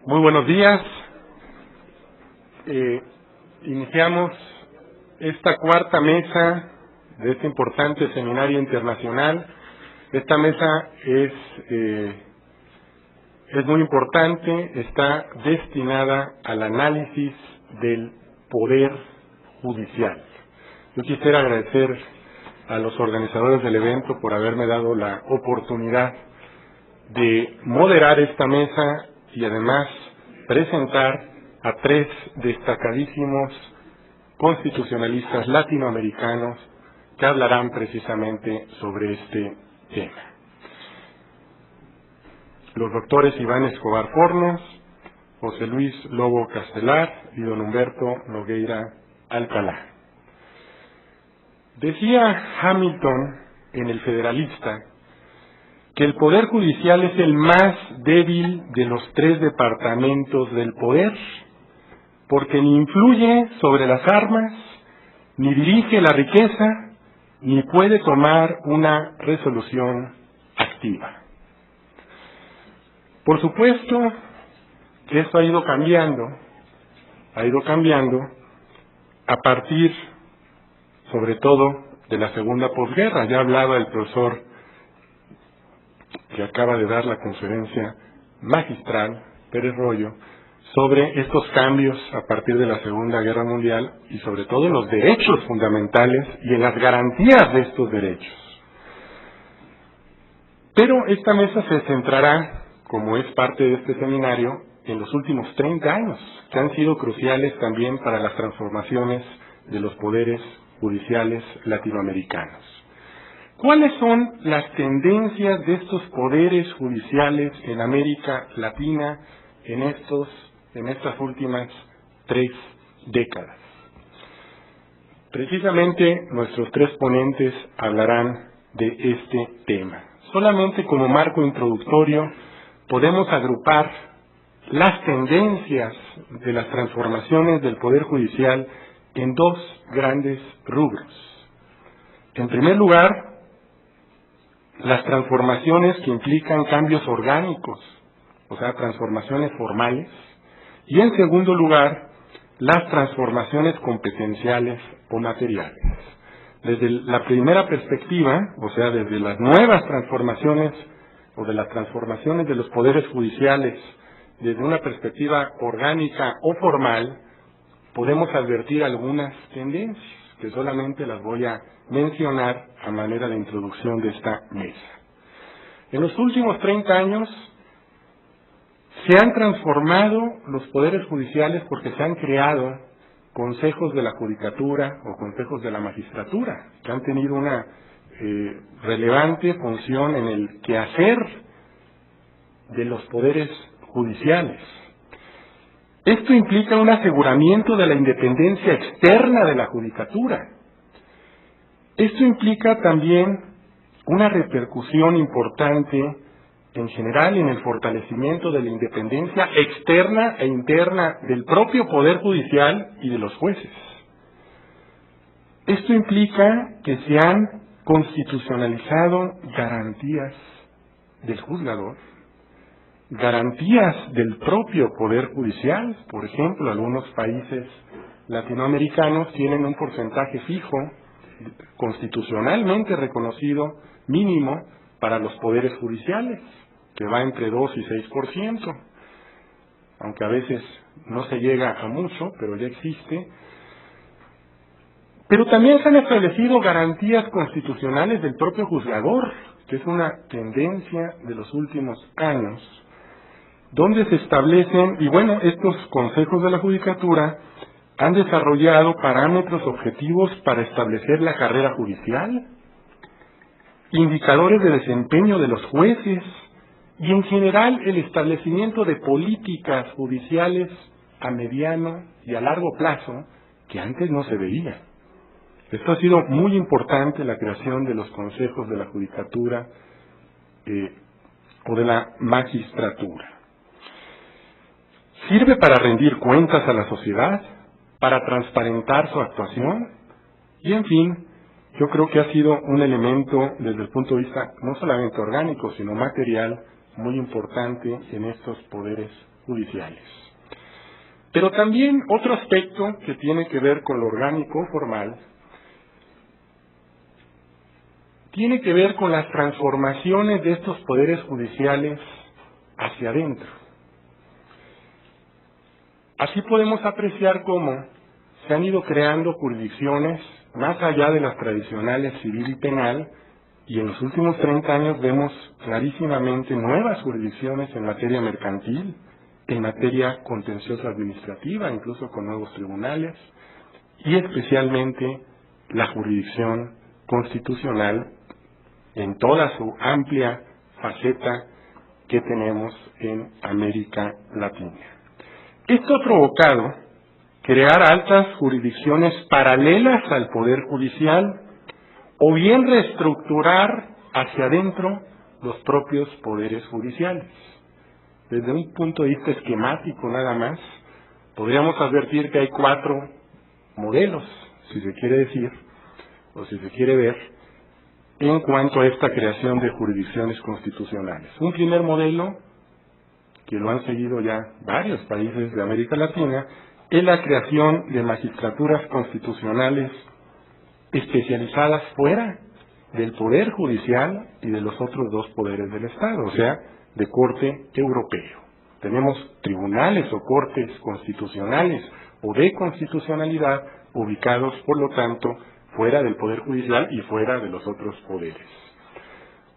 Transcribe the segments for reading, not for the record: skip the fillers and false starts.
Muy buenos días. Iniciamos esta cuarta mesa de este importante seminario internacional. Esta mesa es muy importante, está destinada al análisis del poder judicial. Yo quisiera agradecer a los organizadores del evento por haberme dado la oportunidad de moderar esta mesa y además presentar a tres destacadísimos constitucionalistas latinoamericanos que hablarán precisamente sobre este tema. Los doctores Iván Escobar Fornos, José Luis Lobo Castelar y don Humberto Nogueira Alcalá. Decía Hamilton en El Federalista que el Poder Judicial es el más débil de los tres departamentos del poder, porque ni influye sobre las armas, ni dirige la riqueza, ni puede tomar una resolución activa. Por supuesto que esto ha ido cambiando a partir, sobre todo, de la segunda posguerra. Ya hablaba el profesor que acaba de dar la conferencia magistral, Pérez Royo, sobre estos cambios a partir de la Segunda Guerra Mundial y sobre todo en los derechos fundamentales y en las garantías de estos derechos. Pero esta mesa se centrará, como es parte de este seminario, en los últimos 30 años, que han sido cruciales también para las transformaciones de los poderes judiciales latinoamericanos. ¿Cuáles son las tendencias de estos poderes judiciales en América Latina en estas últimas 3 décadas? Precisamente nuestros tres ponentes hablarán de este tema. Solamente como marco introductorio podemos agrupar las tendencias de las transformaciones del Poder Judicial en 2 grandes rubros. En primer lugar, las transformaciones que implican cambios orgánicos, o sea, transformaciones formales, y en segundo lugar, las transformaciones competenciales o materiales. Desde la primera perspectiva, o sea, desde las nuevas transformaciones o de las transformaciones de los poderes judiciales, desde una perspectiva orgánica o formal, podemos advertir algunas tendencias que solamente las voy a mencionar a manera de introducción de esta mesa. En los últimos 30 años se han transformado los poderes judiciales porque se han creado consejos de la judicatura o consejos de la magistratura, que han tenido una relevante función en el quehacer de los poderes judiciales. Esto implica un aseguramiento de la independencia externa de la judicatura. Esto implica también una repercusión importante en general en el fortalecimiento de la independencia externa e interna del propio Poder Judicial y de los jueces. Esto implica que se han constitucionalizado garantías del juzgador, garantías del propio Poder Judicial. Por ejemplo, algunos países latinoamericanos tienen un porcentaje fijo, constitucionalmente reconocido, mínimo, para los poderes judiciales, que va entre 2 y 6%, aunque a veces no se llega a mucho, pero ya existe. Pero también se han establecido garantías constitucionales del propio juzgador, que es una tendencia de los últimos años, donde se establecen, y bueno, estos consejos de la judicatura han desarrollado parámetros objetivos para establecer la carrera judicial, indicadores de desempeño de los jueces y en general el establecimiento de políticas judiciales a mediano y a largo plazo que antes no se veía. Esto ha sido muy importante, la creación de los consejos de la judicatura o de la magistratura. Sirve para rendir cuentas a la sociedad, para transparentar su actuación y, en fin, yo creo que ha sido un elemento desde el punto de vista no solamente orgánico, sino material, muy importante en estos poderes judiciales. Pero también otro aspecto que tiene que ver con lo orgánico formal tiene que ver con las transformaciones de estos poderes judiciales hacia adentro. Así podemos apreciar cómo se han ido creando jurisdicciones más allá de las tradicionales civil y penal, y en los últimos 30 años vemos clarísimamente nuevas jurisdicciones en materia mercantil, en materia contenciosa administrativa, incluso con nuevos tribunales, y especialmente la jurisdicción constitucional en toda su amplia faceta que tenemos en América Latina. Esto ha provocado crear altas jurisdicciones paralelas al Poder Judicial o bien reestructurar hacia adentro los propios poderes judiciales. Desde un punto de vista esquemático nada más, podríamos advertir que hay 4 modelos, si se quiere decir, o si se quiere ver, en cuanto a esta creación de jurisdicciones constitucionales. Un primer modelo, que lo han seguido ya varios países de América Latina, es la creación de magistraturas constitucionales especializadas fuera del Poder Judicial y de los otros 2 poderes del Estado, o sea, de corte europeo. Tenemos tribunales o cortes constitucionales o de constitucionalidad ubicados, por lo tanto, fuera del Poder Judicial y fuera de los otros poderes.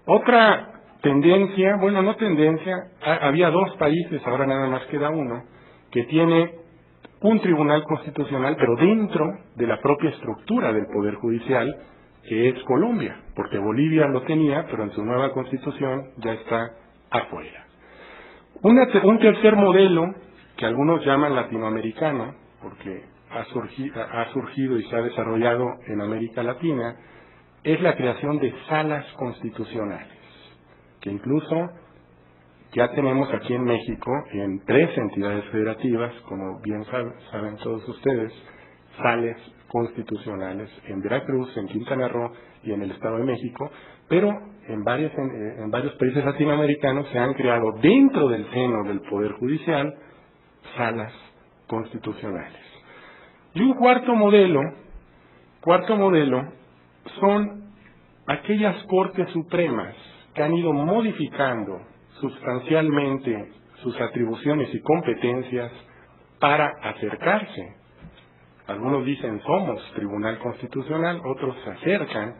Otra tendencia, bueno, no tendencia, había 2 países, ahora nada más queda uno, que tiene un tribunal constitucional, pero dentro de la propia estructura del Poder Judicial, que es Colombia, porque Bolivia lo tenía, pero en su nueva constitución ya está afuera. Un tercer modelo, que algunos llaman latinoamericano, porque ha surgido y se ha desarrollado en América Latina, es la creación de salas constitucionales, que incluso ya tenemos aquí en México, en 3 entidades federativas, como bien saben todos ustedes, salas constitucionales en Veracruz, en Quintana Roo y en el Estado de México, pero en varios países latinoamericanos se han creado dentro del seno del Poder Judicial salas constitucionales. Y un cuarto modelo son aquellas Cortes Supremas que han ido modificando sustancialmente sus atribuciones y competencias para acercarse. Algunos dicen somos Tribunal Constitucional, otros se acercan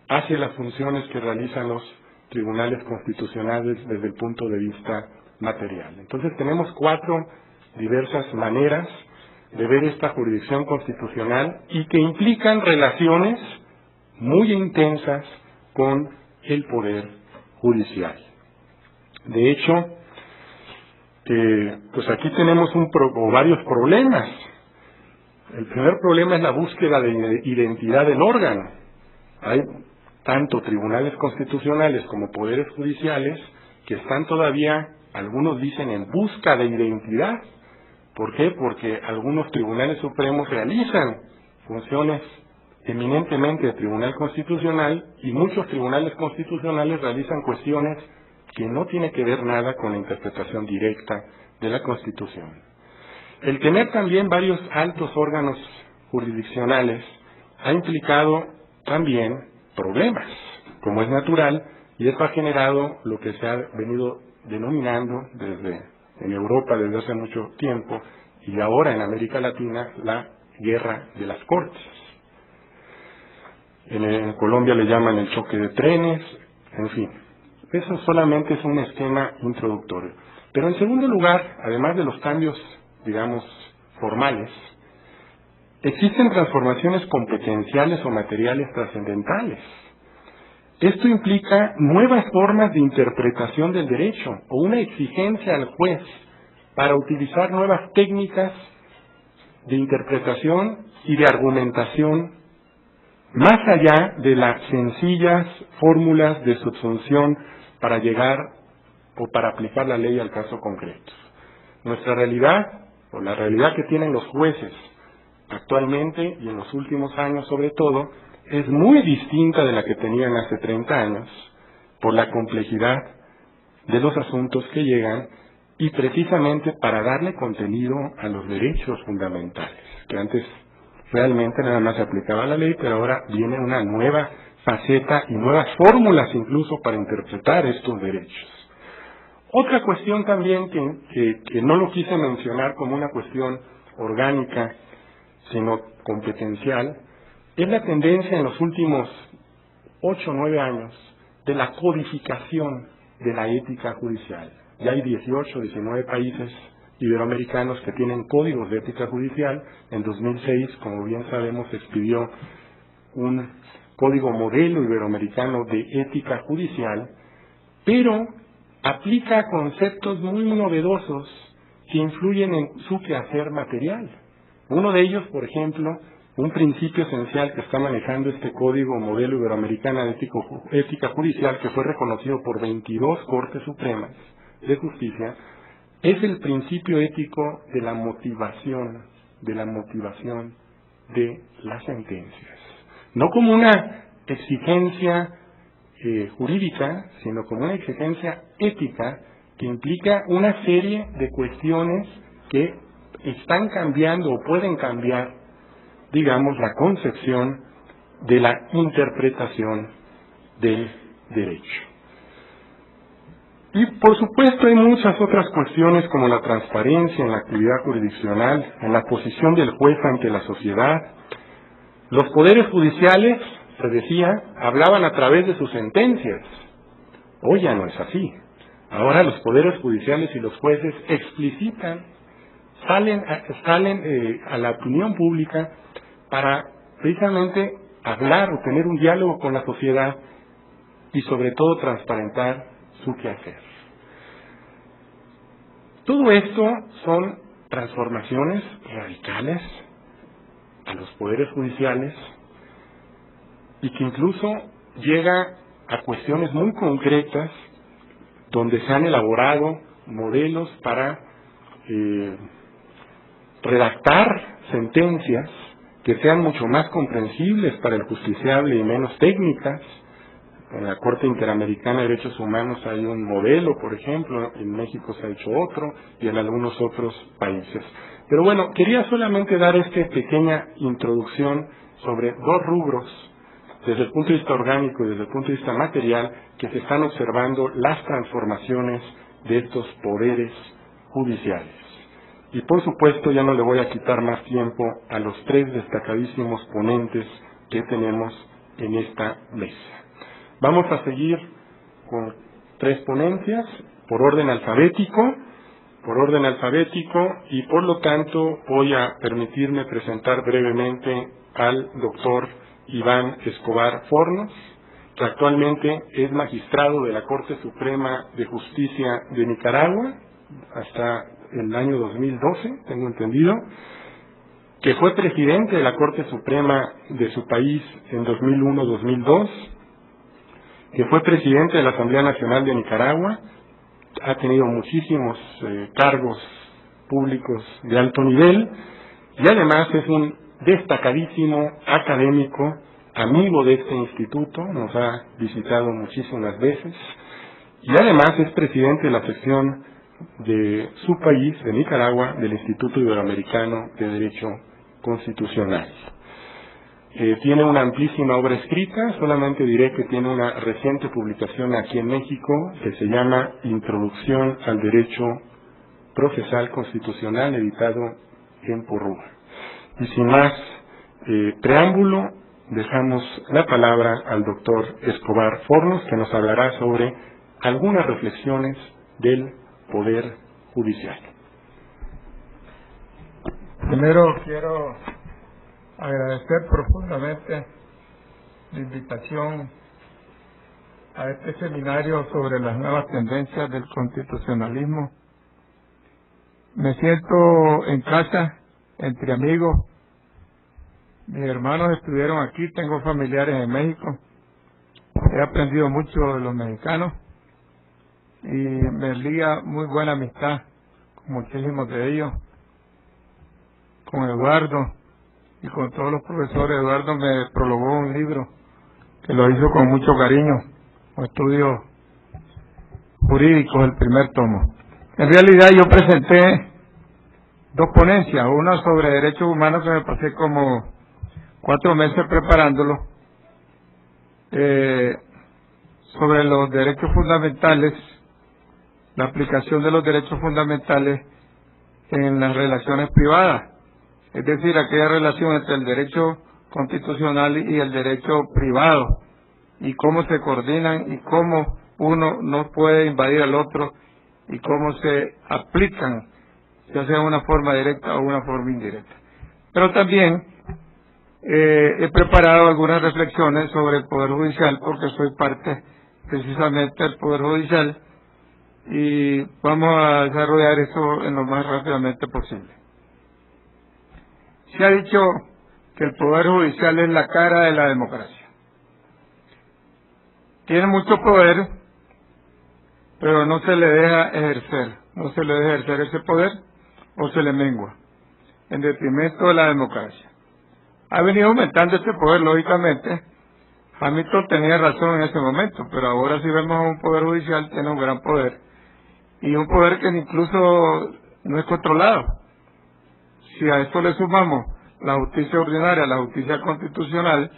hacia las funciones que realizan los tribunales constitucionales desde el punto de vista material. Entonces tenemos 4 diversas maneras de ver esta jurisdicción constitucional y que implican relaciones muy intensas con el Poder Judicial. De hecho, pues aquí tenemos varios problemas. El primer problema es la búsqueda de identidad del órgano. Hay tanto tribunales constitucionales como poderes judiciales que están todavía, algunos dicen, en busca de identidad. ¿Por qué? Porque algunos tribunales supremos realizan funciones eminentemente de tribunal constitucional y muchos tribunales constitucionales realizan cuestiones que no tienen que ver nada con la interpretación directa de la Constitución. El tener también varios altos órganos jurisdiccionales ha implicado también problemas, como es natural, y esto ha generado lo que se ha venido denominando en Europa desde hace mucho tiempo y ahora en América Latina la guerra de las cortes. En Colombia le llaman el choque de trenes, en fin. Eso solamente es un esquema introductorio. Pero en segundo lugar, además de los cambios, digamos, formales, existen transformaciones competenciales o materiales trascendentales. Esto implica nuevas formas de interpretación del derecho o una exigencia al juez para utilizar nuevas técnicas de interpretación y de argumentación más allá de las sencillas fórmulas de subsunción para llegar o para aplicar la ley al caso concreto. Nuestra realidad, o la realidad que tienen los jueces actualmente y en los últimos años sobre todo, es muy distinta de la que tenían hace 30 años por la complejidad de los asuntos que llegan y precisamente para darle contenido a los derechos fundamentales, que antes realmente nada más se aplicaba la ley, pero ahora viene una nueva faceta y nuevas fórmulas incluso para interpretar estos derechos. Otra cuestión también que no lo quise mencionar como una cuestión orgánica, sino competencial, es la tendencia en los últimos 8 o 9 años de la codificación de la ética judicial. Ya hay 18 o 19 países iberoamericanos que tienen códigos de ética judicial. En 2006, como bien sabemos, se expidió un código modelo iberoamericano de ética judicial, pero aplica conceptos muy novedosos que influyen en su quehacer material. Uno de ellos, por ejemplo, un principio esencial que está manejando este Código Modelo Iberoamericano de Ética Judicial, que fue reconocido por 22 Cortes Supremas de Justicia, es el principio ético de la motivación de las sentencias. No como una exigencia jurídica, sino como una exigencia ética que implica una serie de cuestiones que están cambiando o pueden cambiar, digamos, la concepción de la interpretación del derecho. Y por supuesto hay muchas otras cuestiones como la transparencia en la actividad jurisdiccional, en la posición del juez ante la sociedad. Los poderes judiciales, se decía, hablaban a través de sus sentencias. Hoy ya no es así. Ahora los poderes judiciales y los jueces explicitan, salen a la opinión pública para precisamente hablar o tener un diálogo con la sociedad y sobre todo transparentar su quehacer. Todo esto son transformaciones radicales a los poderes judiciales y que incluso llega a cuestiones muy concretas donde se han elaborado modelos para redactar sentencias que sean mucho más comprensibles para el justiciable y menos técnicas. En la Corte Interamericana de Derechos Humanos hay un modelo, por ejemplo, en México se ha hecho otro y en algunos otros países. Pero bueno, quería solamente dar esta pequeña introducción sobre dos rubros, desde el punto de vista orgánico y desde el punto de vista material, que se están observando las transformaciones de estos poderes judiciales. Y por supuesto ya no le voy a quitar más tiempo a los 3 destacadísimos ponentes que tenemos en esta mesa. Vamos a seguir con 3 ponencias por orden alfabético y por lo tanto voy a permitirme presentar brevemente al doctor Iván Escobar Fornos, que actualmente es magistrado de la Corte Suprema de Justicia de Nicaragua hasta el año 2012, tengo entendido, que fue presidente de la Corte Suprema de su país en 2001-2002, que fue presidente de la Asamblea Nacional de Nicaragua, ha tenido muchísimos cargos públicos de alto nivel y además es un destacadísimo académico, amigo de este instituto, nos ha visitado muchísimas veces y además es presidente de la sección de su país, de Nicaragua, del Instituto Iberoamericano de Derecho Constitucional. Tiene una amplísima obra escrita, solamente diré que tiene una reciente publicación aquí en México que se llama Introducción al Derecho Procesal Constitucional, editado en Porrúa. Y sin más preámbulo, dejamos la palabra al doctor Escobar Fornos, que nos hablará sobre algunas reflexiones del Poder Judicial. Primero quiero agradecer profundamente la invitación a este seminario sobre las nuevas tendencias del constitucionalismo. Me siento en casa, entre amigos. Mis hermanos estuvieron aquí, tengo familiares en México. He aprendido mucho de los mexicanos y me liga muy buena amistad con muchísimos de ellos, con Eduardo y con todos los profesores. Eduardo me prologó un libro que lo hizo con mucho cariño, un estudio jurídico, el primer tomo. En realidad yo presenté dos ponencias, una sobre derechos humanos que me pasé como 4 meses preparándolo, sobre los derechos fundamentales, la aplicación de los derechos fundamentales en las relaciones privadas, es decir, aquella relación entre el derecho constitucional y el derecho privado, y cómo se coordinan y cómo uno no puede invadir al otro y cómo se aplican, ya sea de una forma directa o una forma indirecta. Pero también he preparado algunas reflexiones sobre el Poder Judicial, porque soy parte precisamente del Poder Judicial, y vamos a desarrollar eso en lo más rápidamente posible. Se ha dicho que el Poder Judicial es la cara de la democracia. Tiene mucho poder, pero no se le deja ejercer, no se le deja ejercer ese poder o se le mengua, en detrimento de la democracia. Ha venido aumentando este poder, lógicamente. Hamilton tenía razón en ese momento, pero ahora sí vemos a un Poder Judicial que tiene un gran poder, y un poder que incluso no es controlado. Si a esto le sumamos la justicia ordinaria, la justicia constitucional,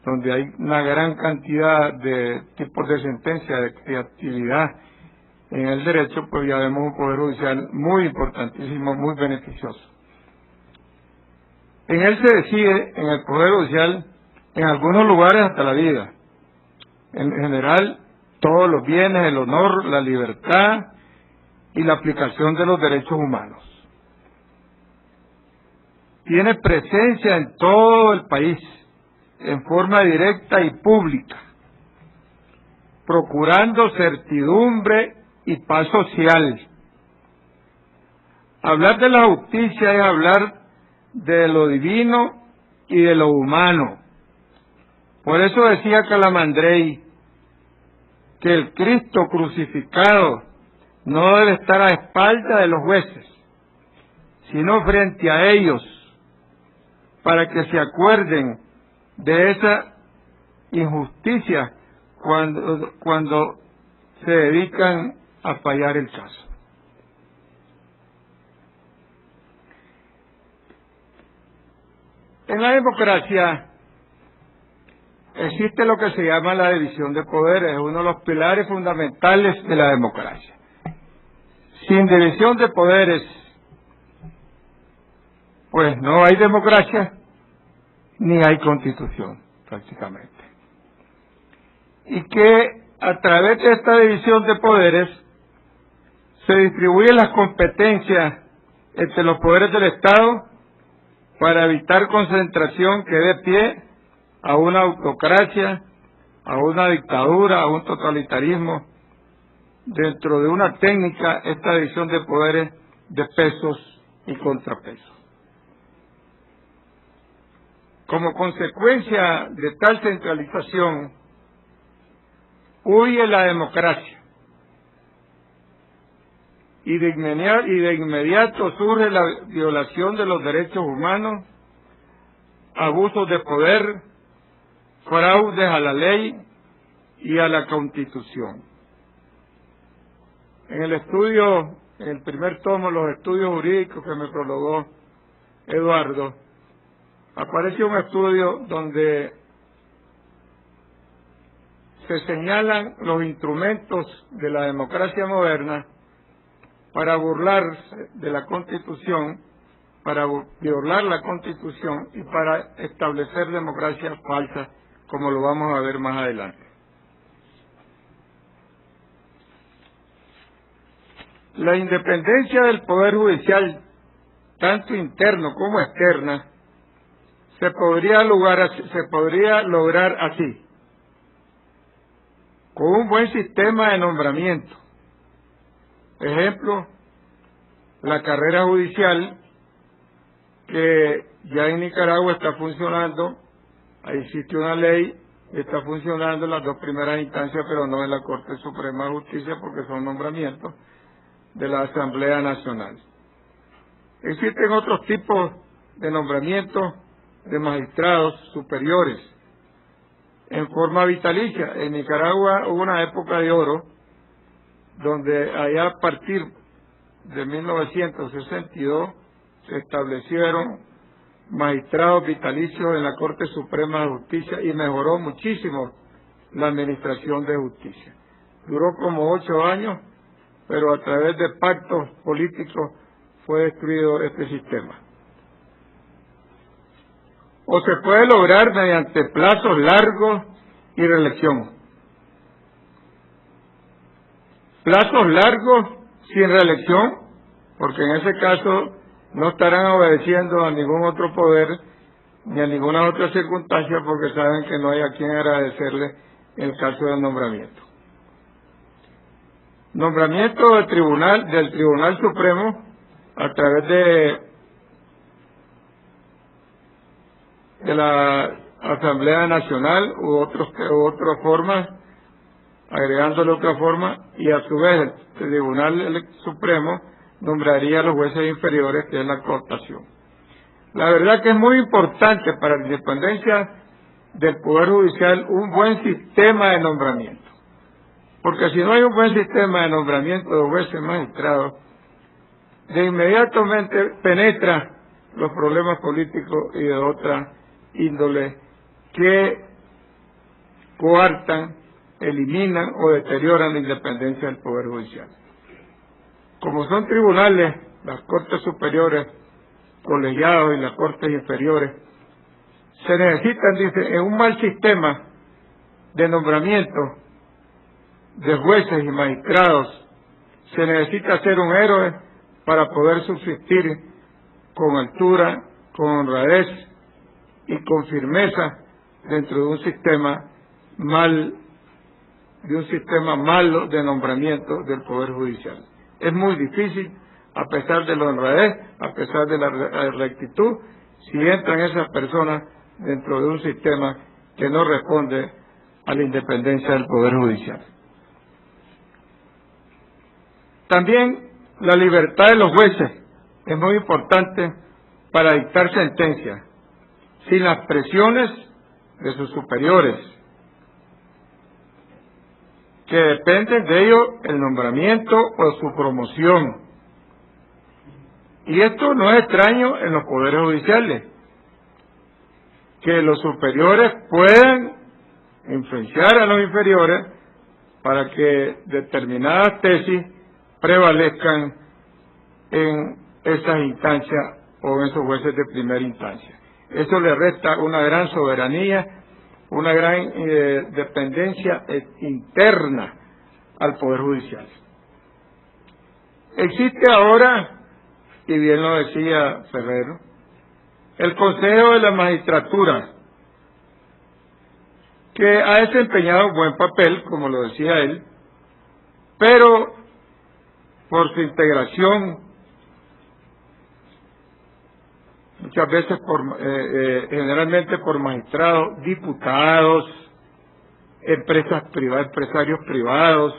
donde hay una gran cantidad de tipos de sentencia, de actividad en el derecho, pues ya vemos un Poder Judicial muy importantísimo, muy beneficioso. En él se decide, en el Poder Judicial, en algunos lugares hasta la vida. En general, todos los bienes, el honor, la libertad y la aplicación de los derechos humanos. Tiene presencia en todo el país, en forma directa y pública, procurando certidumbre y paz social. Hablar de la justicia es hablar de lo divino y de lo humano. Por eso decía Calamandrei que el Cristo crucificado no debe estar a espaldas de los jueces, sino frente a ellos, para que se acuerden de esa injusticia cuando se dedican a fallar el caso. En la democracia existe lo que se llama la división de poderes, es uno de los pilares fundamentales de la democracia. Sin división de poderes, pues no hay democracia ni hay constitución, prácticamente. Y que a través de esta división de poderes se distribuyen las competencias entre los poderes del Estado para evitar concentración que dé pie a una autocracia, a una dictadura, a un totalitarismo. Dentro de una técnica, esta división de poderes de pesos y contrapesos. Como consecuencia de tal centralización, huye la democracia y de inmediato surge la violación de los derechos humanos, abusos de poder, fraudes a la ley y a la Constitución. En el estudio, en el primer tomo, los estudios jurídicos que me prologó Eduardo, aparece un estudio donde se señalan los instrumentos de la democracia moderna para burlarse de la Constitución, para violar la Constitución y para establecer democracias falsas, como lo vamos a ver más adelante. La independencia del Poder Judicial, tanto interno como externa, se podría lograr así, con un buen sistema de nombramiento. Ejemplo, la carrera judicial, que ya en Nicaragua está funcionando, ahí existe una ley, está funcionando en las 2 primeras instancias, pero no en la Corte Suprema de Justicia, porque son nombramientos de la Asamblea Nacional. Existen otros tipos de nombramientos de magistrados superiores en forma vitalicia. En Nicaragua hubo una época de oro donde allá a partir de 1962 se establecieron magistrados vitalicios en la Corte Suprema de Justicia y mejoró muchísimo la administración de justicia. Duró como 8 años, pero a través de pactos políticos fue destruido este sistema. O se puede lograr mediante plazos largos y reelección. Plazos largos sin reelección, porque en ese caso no estarán obedeciendo a ningún otro poder ni a ninguna otra circunstancia, porque saben que no hay a quien agradecerle en el caso del nombramiento. Nombramiento del Tribunal Supremo a través de la Asamblea Nacional u otras formas, agregándole otra forma, y a su vez el Tribunal Supremo nombraría a los jueces inferiores, que es la cooptación. La verdad que es muy importante para la independencia del Poder Judicial un buen sistema de nombramiento, porque si no hay un buen sistema de nombramiento de jueces y magistrados, de inmediatamente penetra los problemas políticos y de otra índole que coartan, eliminan o deterioran la independencia del Poder Judicial. Como son tribunales, las Cortes Superiores, colegiados y las Cortes Inferiores, se necesitan, dice, en un mal sistema de nombramiento de jueces y magistrados, se necesita ser un héroe para poder subsistir con altura, con honradez y con firmeza dentro de un sistema malo de nombramiento del Poder Judicial. Es muy difícil, a pesar de la honradez, a pesar de la rectitud, si entran esas personas dentro de un sistema que no responde a la independencia del Poder Judicial. También la libertad de los jueces es muy importante para dictar sentencias, sin las presiones de sus superiores, que dependen de ellos el nombramiento o su promoción. Y esto no es extraño en los poderes judiciales, que los superiores puedan influenciar a los inferiores para que determinadas tesis prevalezcan en esas instancias o en esos jueces de primera instancia. Eso le resta una gran soberanía, una gran dependencia interna al Poder Judicial. Existe ahora, y bien lo decía Ferrero, el Consejo de la Magistratura, que ha desempeñado un buen papel, como lo decía él, pero por su integración, muchas veces generalmente por magistrados, diputados, empresarios privados,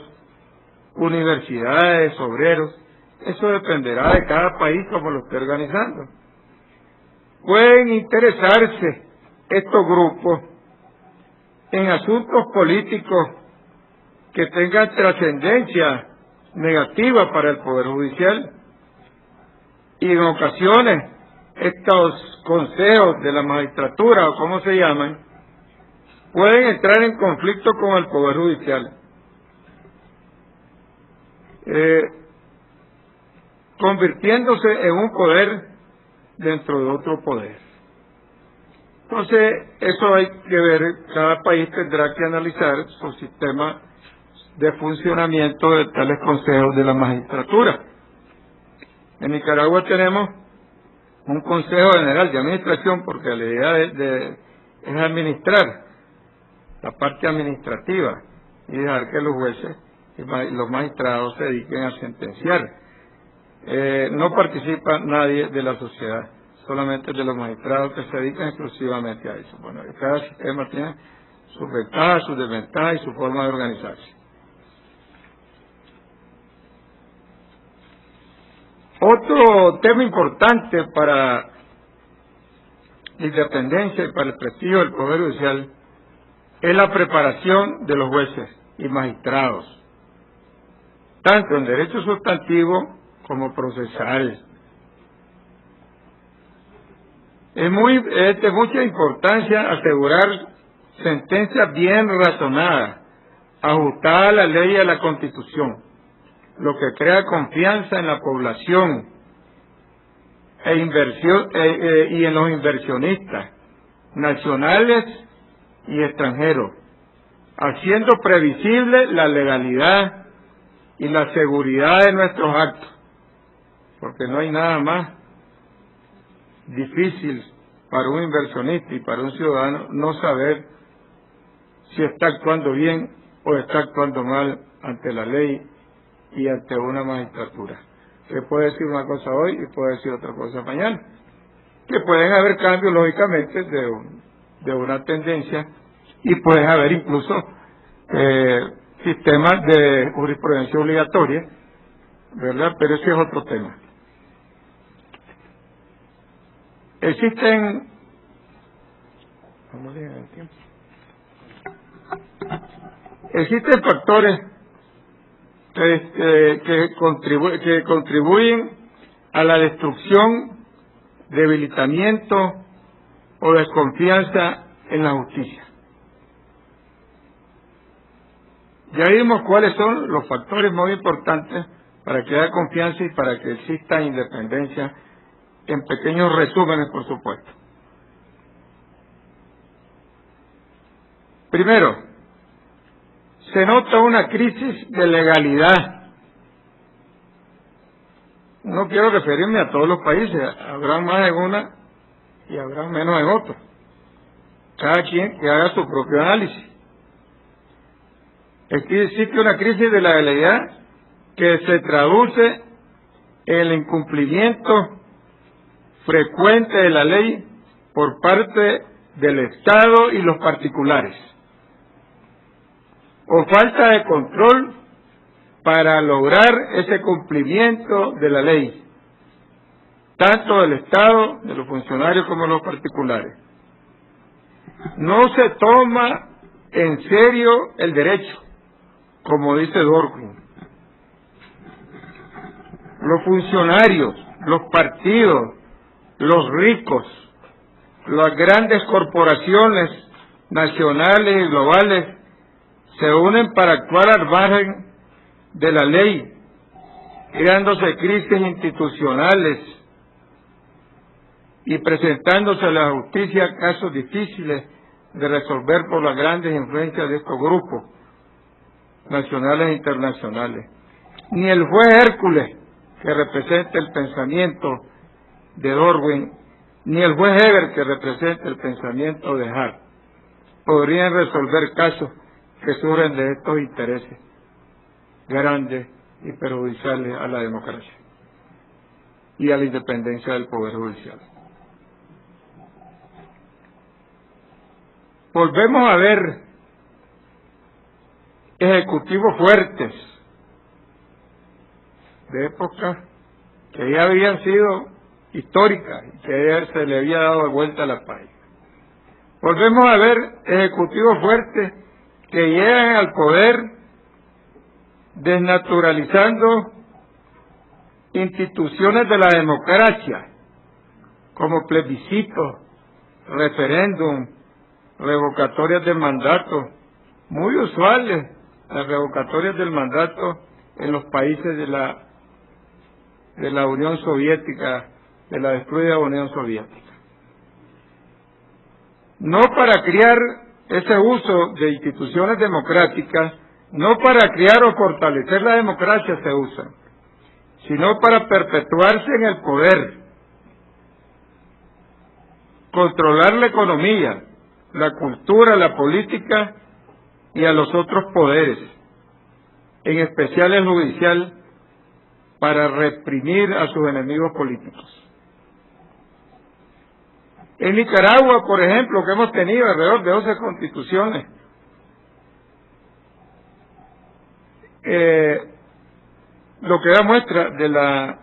universidades, obreros. Eso dependerá de cada país como lo esté organizando. Pueden interesarse estos grupos en asuntos políticos que tengan trascendencia negativa para el Poder Judicial, y en ocasiones estos consejos de la magistratura, o como se llaman, pueden entrar en conflicto con el Poder Judicial, convirtiéndose en un poder dentro de otro poder. Entonces, eso hay que ver, cada país tendrá que analizar su sistema de funcionamiento de tales consejos de la magistratura. En Nicaragua tenemos un Consejo General de Administración, porque la idea es administrar la parte administrativa y dejar que los jueces y los magistrados se dediquen a sentenciar. No participa nadie de la sociedad, solamente de los magistrados, que se dedican exclusivamente a eso. Bueno, cada sistema tiene sus ventajas, sus desventajas y su forma de organizarse. Otro tema importante para la independencia y para el prestigio del Poder Judicial es la preparación de los jueces y magistrados, tanto en derecho sustantivo como procesal. Es de mucha importancia asegurar sentencias bien razonadas, ajustadas a la ley y a la Constitución, lo que crea confianza en la población y en los inversionistas nacionales y extranjeros, haciendo previsible la legalidad y la seguridad de nuestros actos, porque no hay nada más difícil para un inversionista y para un ciudadano no saber si está actuando bien o está actuando mal ante la ley y ante una magistratura, que puede decir una cosa hoy y puede decir otra cosa mañana, que pueden haber cambios lógicamente de una tendencia y pueden haber incluso sistemas de jurisprudencia obligatoria, ¿verdad? Pero ese es otro tema. Existen factores que contribuyen a la destrucción, debilitamiento o desconfianza en la justicia. Ya vimos cuáles son los factores muy importantes para que haya confianza y para que exista independencia, en pequeños resúmenes, por supuesto. Primero, se nota una crisis de legalidad. No quiero referirme a todos los países, habrá más en una y habrá menos en otra. Cada quien que haga su propio análisis. Existe una crisis de la legalidad que se traduce en el incumplimiento frecuente de la ley por parte del Estado y los particulares, o falta de control para lograr ese cumplimiento de la ley, tanto del Estado, de los funcionarios como de los particulares. No se toma en serio el derecho, como dice Dworkin. Los funcionarios, los partidos, los ricos, las grandes corporaciones nacionales y globales se unen para actuar al margen de la ley, creándose crisis institucionales y presentándose a la justicia casos difíciles de resolver por las grandes influencias de estos grupos nacionales e internacionales. Ni el juez Hércules, que representa el pensamiento de Darwin, ni el juez Heber, que representa el pensamiento de Hart, podrían resolver casos que surgen de estos intereses grandes y perjudiciales a la democracia y a la independencia del Poder Judicial. Volvemos a ver ejecutivos fuertes de épocas que ya habían sido históricas y que ya se le había dado vuelta a la página. Volvemos a ver ejecutivos fuertes que llegan al poder desnaturalizando instituciones de la democracia como plebiscitos, referéndum, revocatorias de mandato, muy usuales las revocatorias del mandato en los países de la Unión Soviética, de la destruida Unión Soviética. No para crear ese uso de instituciones democráticas, no para crear o fortalecer la democracia se usan, sino para perpetuarse en el poder, controlar la economía, la cultura, la política y a los otros poderes, en especial el judicial, para reprimir a sus enemigos políticos. En Nicaragua, por ejemplo, que hemos tenido alrededor de 11 constituciones, lo que da muestra de la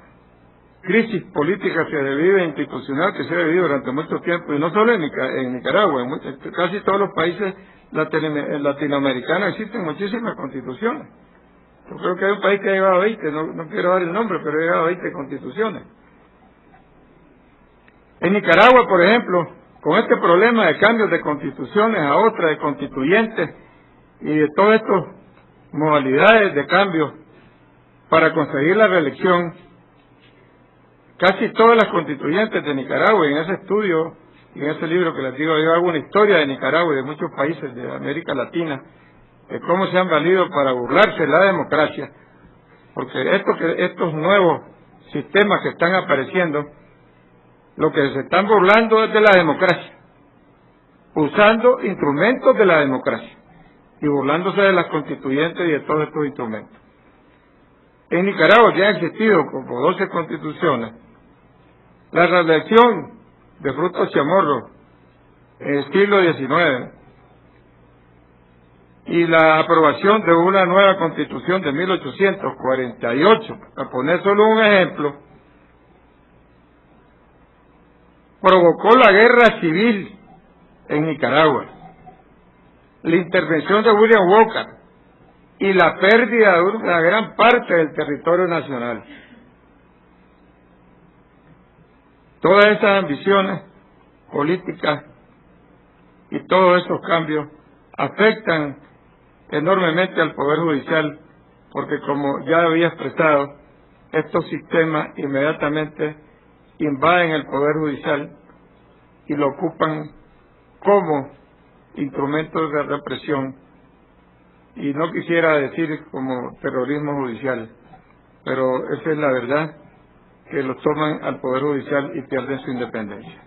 crisis política que se vive, institucional, que se ha vivido durante mucho tiempo, y no solo en Nicaragua, en casi todos los países latinoamericanos existen muchísimas constituciones, Yo creo que hay un país que ha llegado a 20, no quiero dar el nombre, pero ha llegado a 20 constituciones. En Nicaragua, por ejemplo, con este problema de cambios de constituciones a otra, de constituyentes, y de todas estas modalidades de cambio para conseguir la reelección, casi todas las constituyentes de Nicaragua, y en ese estudio y en ese libro que les digo, yo hago una historia de Nicaragua y de muchos países de América Latina, de cómo se han valido para burlarse de la democracia, porque estos nuevos sistemas que están apareciendo, lo que se están burlando es de la democracia, usando instrumentos de la democracia y burlándose de las constituyentes y de todos estos instrumentos. En Nicaragua ya han existido como 12 constituciones. La reelección de Frutos Chamorro en el siglo XIX y la aprobación de una nueva constitución de 1848, para poner solo un ejemplo, provocó la guerra civil en Nicaragua, la intervención de William Walker y la pérdida de una gran parte del territorio nacional. Todas esas ambiciones políticas y todos esos cambios afectan enormemente al Poder Judicial, porque como ya había expresado, estos sistemas inmediatamente invaden el Poder Judicial y lo ocupan como instrumentos de represión, y no quisiera decir como terrorismo judicial, pero esa es la verdad, que los toman al Poder Judicial y pierden su independencia.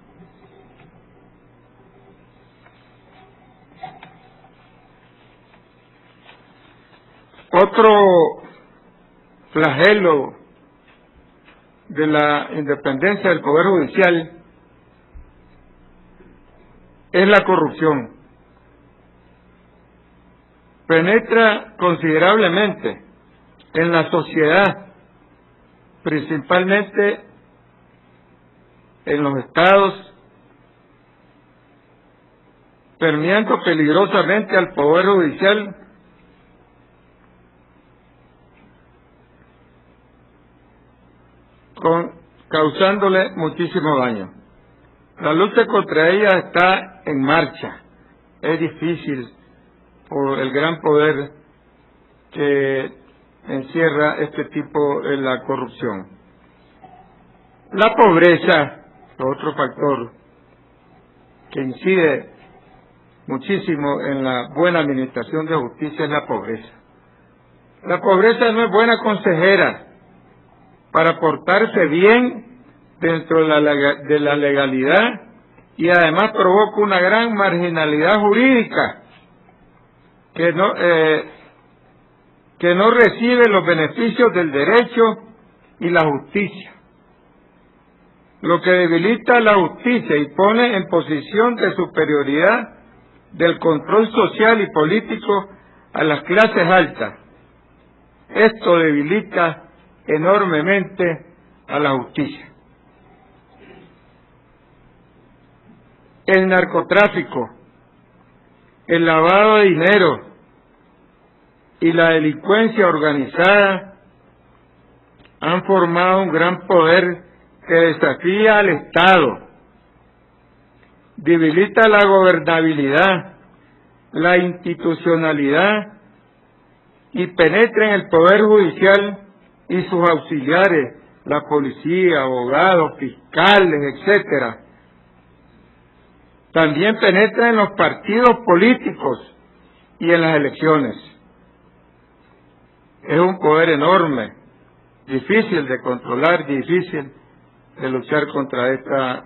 Otro flagelo de la independencia del Poder Judicial es la corrupción. Penetra considerablemente en la sociedad, principalmente en los estados, permeando peligrosamente al Poder Judicial, causándole muchísimo daño. La lucha contra ella está en marcha. Es difícil por el gran poder que encierra este tipo de la corrupción. La pobreza, otro factor que incide muchísimo en la buena administración de justicia, es la pobreza. La pobreza no es buena consejera para portarse bien dentro de la legalidad, y además provoca una gran marginalidad jurídica que no recibe los beneficios del derecho y la justicia, lo que debilita la justicia y pone en posición de superioridad del control social y político a las clases altas. Esto debilita enormemente a la justicia. El narcotráfico, el lavado de dinero y la delincuencia organizada han formado un gran poder que desafía al Estado, debilita la gobernabilidad, la institucionalidad y penetra en el Poder Judicial y sus auxiliares, la policía, abogados, fiscales, etcétera. También penetra en los partidos políticos y en las elecciones. Es un poder enorme, difícil de controlar, difícil de luchar contra esta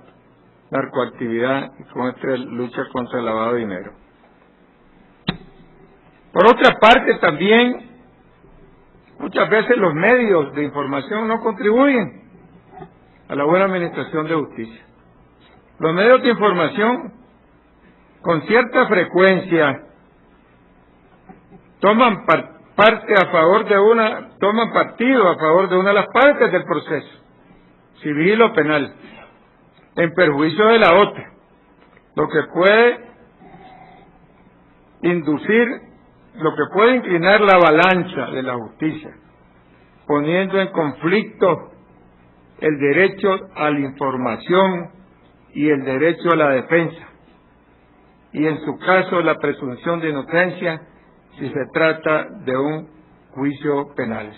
narcoactividad y con esta lucha contra el lavado de dinero. Por otra parte, también muchas veces los medios de información no contribuyen a la buena administración de justicia. Los medios de información con cierta frecuencia toman partido a favor de una de las partes del proceso civil o penal, en perjuicio de la otra, lo que puede inducir lo que puede inclinar la balanza de la justicia, poniendo en conflicto el derecho a la información y el derecho a la defensa, y en su caso la presunción de inocencia si se trata de un juicio penal.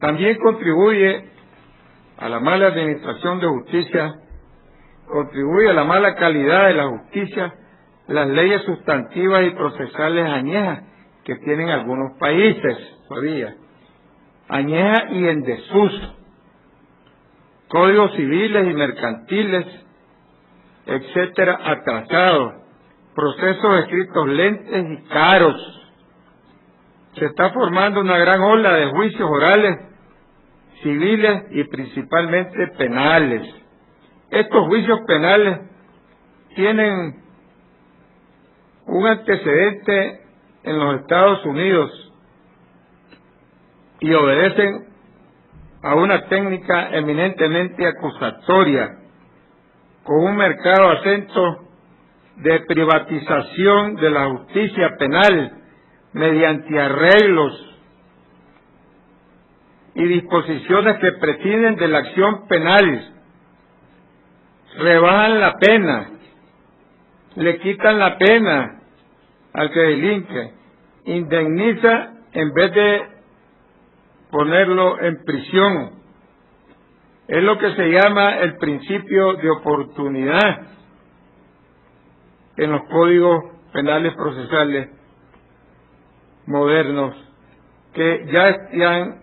También contribuye a la mala administración de justicia, contribuye a la mala calidad de la justicia las leyes sustantivas y procesales añejas que tienen algunos países todavía, añejas y en desuso, códigos civiles y mercantiles, etcétera, atrasados, procesos escritos lentes y caros. Se está formando una gran ola de juicios orales, civiles y principalmente penales. Estos juicios penales tienen un antecedente en los Estados Unidos y obedecen a una técnica eminentemente acusatoria, con un marcado acento de privatización de la justicia penal mediante arreglos y disposiciones que prescinden de la acción penal, rebajan la pena, le quitan la pena al que delinque, indemniza en vez de ponerlo en prisión. Es lo que se llama el principio de oportunidad en los códigos penales procesales modernos, que ya están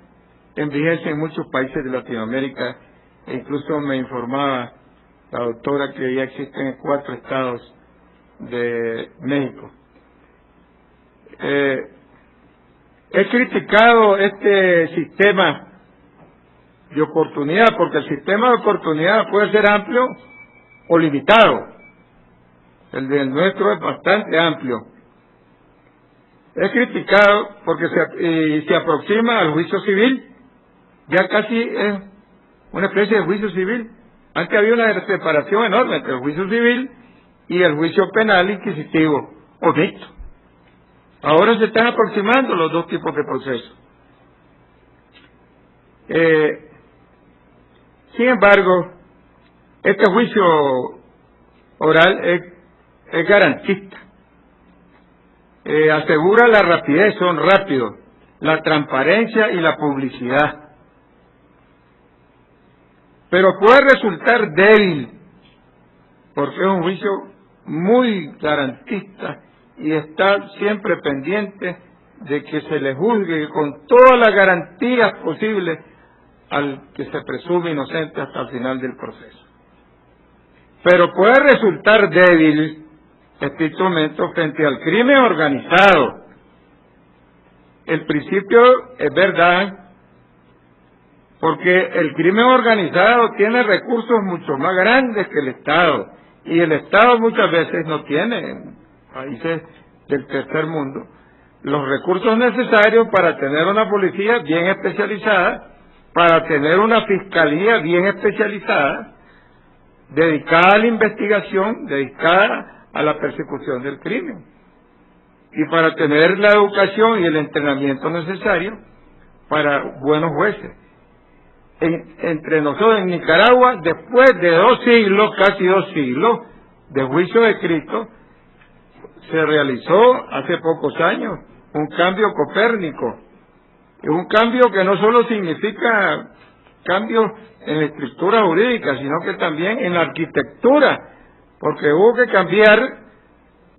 en vigencia en muchos países de Latinoamérica, e incluso me informaba la doctora que ya existen en 4 estados de México. He criticado este sistema de oportunidad, porque el sistema de oportunidad puede ser amplio o limitado. El del nuestro es bastante amplio. He criticado porque se aproxima al juicio civil, ya casi es una especie de juicio civil. Antes había una separación enorme entre el juicio civil y el juicio penal inquisitivo o mixto. Ahora se están aproximando los dos tipos de procesos. Sin embargo, este juicio oral es garantista. Asegura la rapidez, son rápidos, la transparencia y la publicidad. Pero puede resultar débil, porque es un juicio muy garantista y está siempre pendiente de que se le juzgue con todas las garantías posibles al que se presume inocente hasta el final del proceso. Pero puede resultar débil este instrumento frente al crimen organizado. El principio es verdad, porque el crimen organizado tiene recursos mucho más grandes que el Estado, y el Estado muchas veces no tiene, en países del tercer mundo, los recursos necesarios para tener una policía bien especializada, para tener una fiscalía bien especializada, dedicada a la investigación, dedicada a la persecución del crimen, y para tener la educación y el entrenamiento necesario para buenos jueces. Entre nosotros en Nicaragua, después de 2 siglos, casi 2 siglos, de juicio de Cristo, se realizó hace pocos años un cambio copérnico, un cambio que no solo significa cambios en la estructura jurídica, sino que también en la arquitectura, porque hubo que cambiar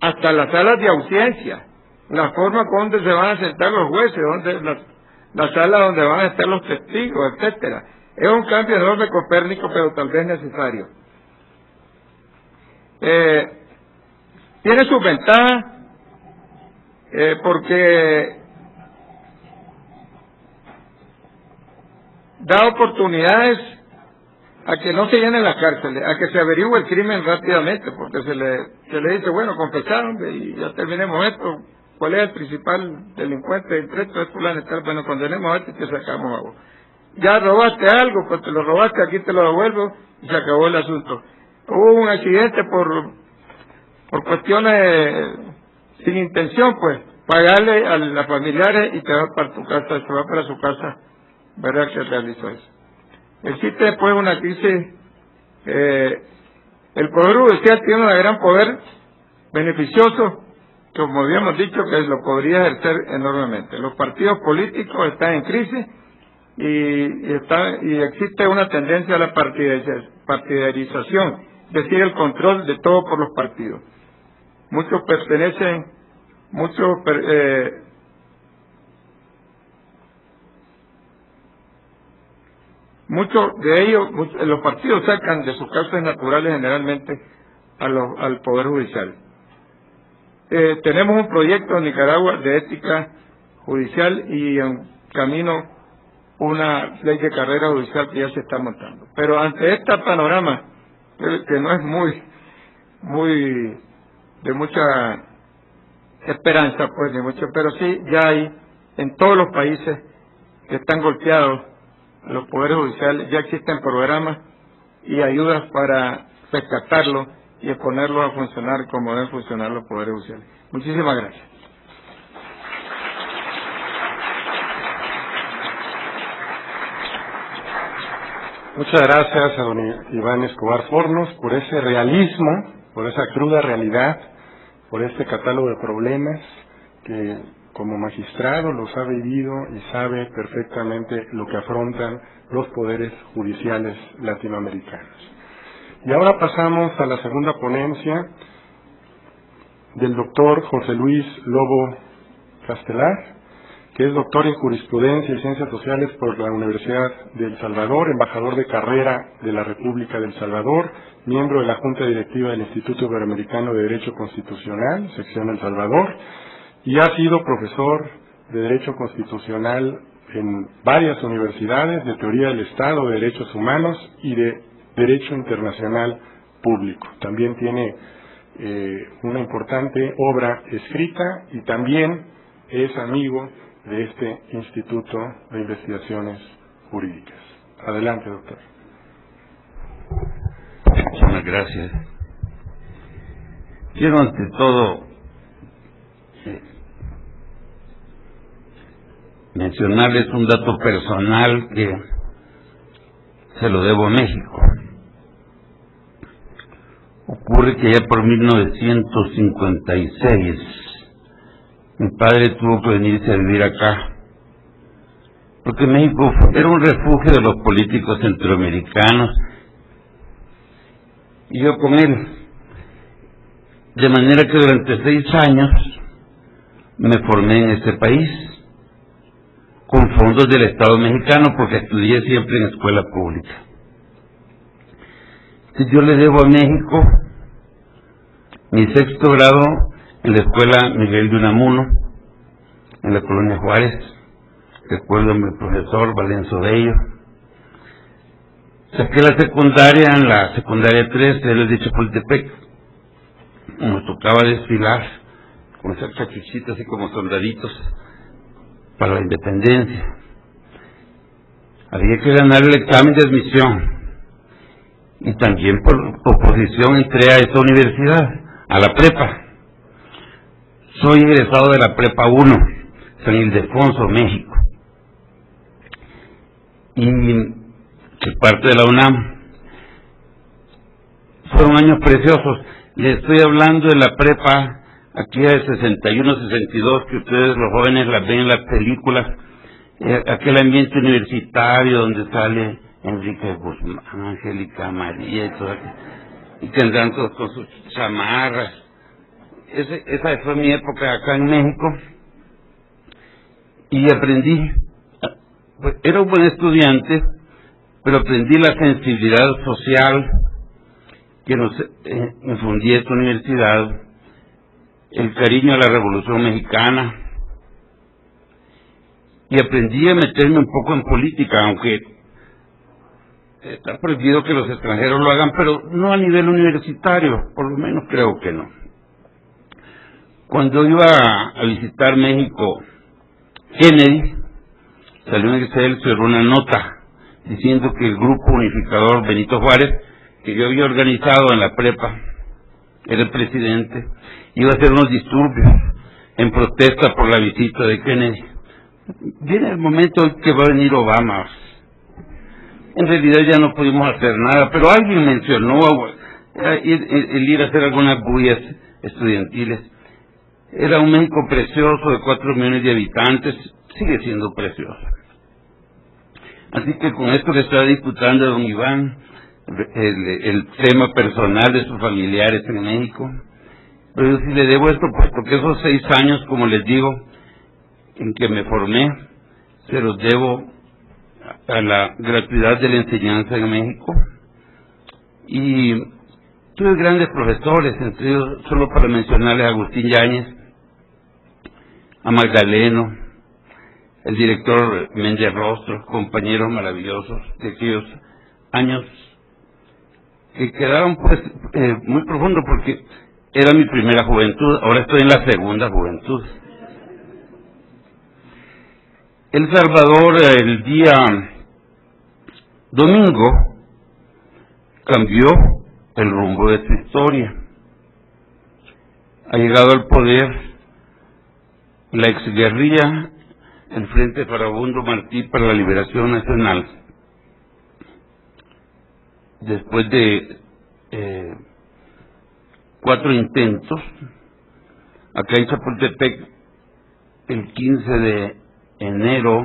hasta las salas de audiencia, la forma con donde se van a sentar los jueces, la sala donde van a estar los testigos, etcétera. Es un cambio enorme copérnico, pero tal vez necesario. Tiene sus ventajas, porque da oportunidades a que no se llenen las cárceles, a que se averigüe el crimen rápidamente, porque se le dice, bueno, confesaron y ya terminemos esto. ¿Cuál es el principal delincuente entre estos? Es fulano y tal. Bueno, condenemos a este y te sacamos a vos. Ya robaste algo, pues te lo robaste, aquí te lo devuelvo y se acabó el asunto. hubo un accidente por cuestiones sin intención, pues, pagarle a las familiares y te vas para tu casa, se va para su casa, ¿verdad? Que realizó eso. Existe después una crisis, el Poder Judicial tiene un gran poder beneficioso, como habíamos dicho, que lo podría ejercer enormemente. Los partidos políticos están en crisis y existe una tendencia a la partidarización, es decir, el control de todo por los partidos. Muchos de ellos, los partidos sacan de sus causas naturales generalmente al Poder Judicial. Tenemos un proyecto en Nicaragua de ética judicial y en camino una ley de carrera judicial que ya se está montando. Pero ante este panorama, que no es muy de mucha esperanza, pues, pero sí ya hay en todos los países que están golpeados los poderes judiciales, ya existen programas y ayudas para rescatarlos y ponerlos a funcionar como deben funcionar los poderes judiciales. Muchísimas gracias. Muchas gracias a don Iván Escobar Fornos por ese realismo, por esa cruda realidad, por este catálogo de problemas que como magistrado los ha vivido y sabe perfectamente lo que afrontan los poderes judiciales latinoamericanos. Y ahora pasamos a la segunda ponencia del doctor José Luis Lobo Castelar, que es doctor en Jurisprudencia y Ciencias Sociales por la Universidad de El Salvador, embajador de carrera de la República de El Salvador, miembro de la Junta Directiva del Instituto Iberoamericano de Derecho Constitucional, sección El Salvador, y ha sido profesor de Derecho Constitucional en varias universidades de Teoría del Estado, de Derechos Humanos y de Derecho Internacional Público. También tiene una importante obra escrita y también es amigo de este Instituto de Investigaciones Jurídicas. Adelante, doctor. Muchas gracias. Quiero ante todo mencionarles un dato personal que se lo debo a México. Ocurre que ya por 1956 mi padre tuvo que venirse a vivir acá, porque México era un refugio de los políticos centroamericanos, y yo con él. De manera que durante 6 años me formé en este país, con fondos del Estado mexicano, porque estudié siempre en escuela pública. Yo le debo a México mi 6º grado en la escuela Miguel de Unamuno, en la colonia Juárez. Recuerdo a mi profesor Valenzo Bello. Saqué la secundaria en la secundaria 3 de Chapultepec. Nos tocaba desfilar con esas cachuchitas así como soldaditos para la independencia. Había que ganar el examen de admisión y también por oposición entré a esta universidad, a la prepa. Soy egresado de la prepa 1, San Ildefonso, México, y que parte de la UNAM. Fueron años preciosos. Les estoy hablando de la prepa aquella de 61-62, que ustedes los jóvenes la ven en las películas, aquel ambiente universitario donde sale Enrique Guzmán, Angélica María y todo, y que andan todos con sus chamarras. Esa fue mi época acá en México, y aprendí, era un buen estudiante, pero aprendí la sensibilidad social que nos infundía esta universidad, el cariño a la Revolución Mexicana, y aprendí a meterme un poco en política, aunque está prohibido que los extranjeros lo hagan, pero no a nivel universitario, por lo menos creo que no. Cuando iba a visitar México, Kennedy, salió en Excelsior una nota diciendo que el grupo unificador Benito Juárez que yo había organizado en la prepa, era el presidente, iba a hacer unos disturbios en protesta por la visita de Kennedy. Viene el momento en que va a venir Obama. En realidad ya no pudimos hacer nada, pero alguien mencionó el ir a hacer algunas bullas estudiantiles. Era un México precioso de 4 millones de habitantes, sigue siendo precioso. Así que con esto que estaba disputando don Iván, el tema personal de sus familiares en México, pero yo sí le debo esto, puesto que esos 6 años, como les digo, en que me formé, se los debo a la gratuidad de la enseñanza en México. Y tuve grandes profesores, entre ellos, solo para mencionarles a Agustín Yáñez, a Magdaleno, el director Méndez Rostros, compañeros maravillosos de aquellos años que quedaron pues muy profundo, porque era mi primera juventud, ahora estoy en la segunda juventud. El Salvador, el día domingo, cambió el rumbo de su historia. Ha llegado al poder la exguerrilla, el Frente Farabundo Martí para la Liberación Nacional. Después de 4 intentos, acá en Chapultepec, el 15 de enero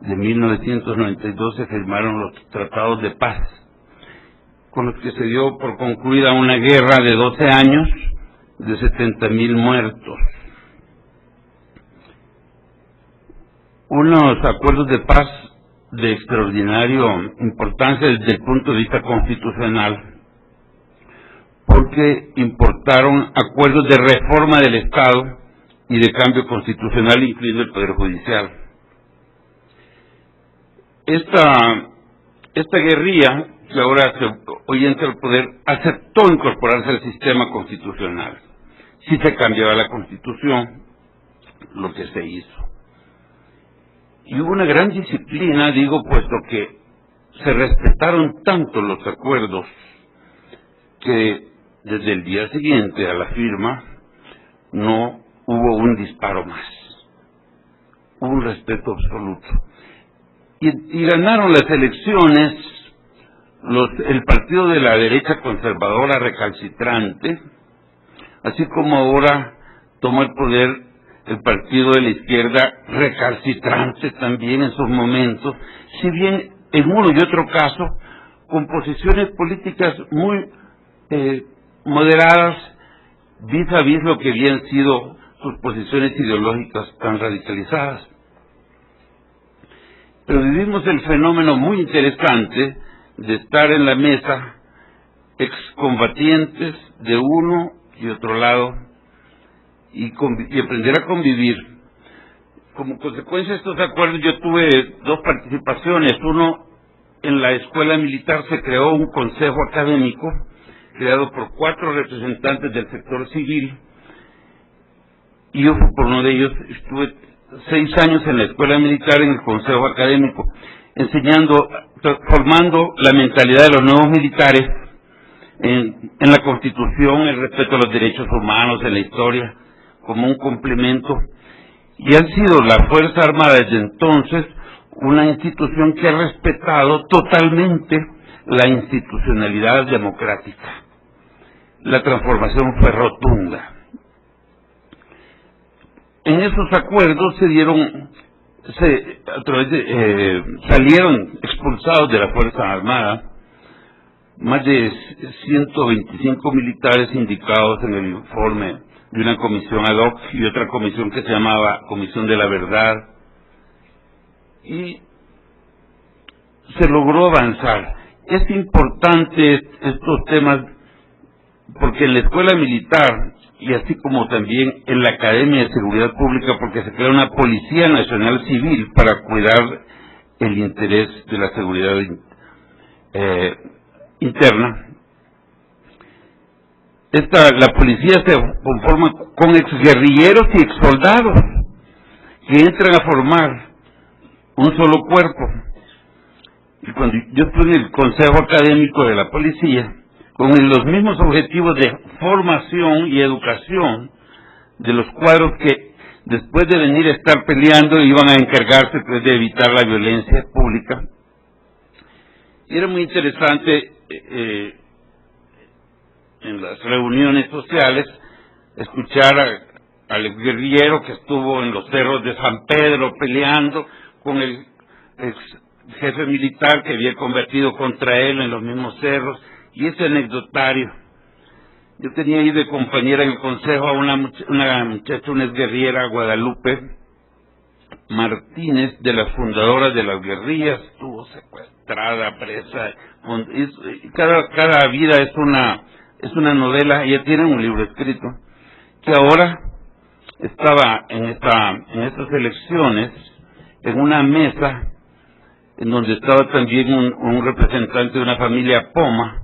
de 1992 se firmaron los tratados de paz, con los que se dio por concluida una guerra de 12 años, de 70,000 muertos. Unos acuerdos de paz de extraordinaria importancia desde el punto de vista constitucional, porque importaron acuerdos de reforma del Estado y de cambio constitucional, incluido el Poder Judicial. Esta guerrilla, que ahora hoy entra al poder, aceptó incorporarse al sistema constitucional. Si se cambiaba la Constitución, lo que se hizo. Y hubo una gran disciplina, digo, puesto que se respetaron tanto los acuerdos que desde el día siguiente a la firma no hubo un disparo más. Hubo un respeto absoluto. Y ganaron las elecciones el partido de la derecha conservadora recalcitrante, así como ahora tomó el poder el partido de la izquierda recalcitrante también en sus momentos, si bien en uno y otro caso con posiciones políticas muy moderadas vis a vis lo que habían sido sus posiciones ideológicas tan radicalizadas. Pero vivimos el fenómeno muy interesante de estar en la mesa excombatientes de uno y otro lado y aprender a convivir. Como consecuencia de estos acuerdos yo tuve 2 participaciones. Uno, en la escuela militar se creó un consejo académico creado por 4 representantes del sector civil, y yo por uno de ellos estuve 6 años en la escuela militar, en el consejo académico, enseñando, formando la mentalidad de los nuevos militares en la Constitución, el respeto a los derechos humanos, en la historia, como un complemento. Y han sido la Fuerza Armada desde entonces una institución que ha respetado totalmente la institucionalidad democrática. La transformación fue rotunda. En esos acuerdos salieron expulsados de la Fuerza Armada más de 125 militares indicados en el informe de una comisión ad hoc y otra comisión que se llamaba Comisión de la Verdad, y se logró avanzar. Es importante estos temas porque en la escuela militar, y así como también en la Academia de Seguridad Pública, porque se crea una Policía Nacional Civil para cuidar el interés de la seguridad interna. La policía se conforma con exguerrilleros y exsoldados que entran a formar un solo cuerpo. Y cuando yo estuve en el consejo académico de la policía, con los mismos objetivos de formación y educación de los cuadros que, después de venir a estar peleando, iban a encargarse pues, de evitar la violencia pública. Y era muy interesante en las reuniones sociales escuchar al guerrillero que estuvo en los cerros de San Pedro peleando con el ex jefe militar que había convertido contra él en los mismos cerros, y ese anecdotario. Yo tenía ahí de compañera en el consejo a una muchacha, una exguerrillera, Guadalupe Martínez, de las fundadoras de las guerrillas, estuvo secuestrada, presa. Cada vida es una novela. Ella tiene un libro escrito que ahora estaba en estas elecciones en una mesa en donde estaba también un representante de una familia Poma,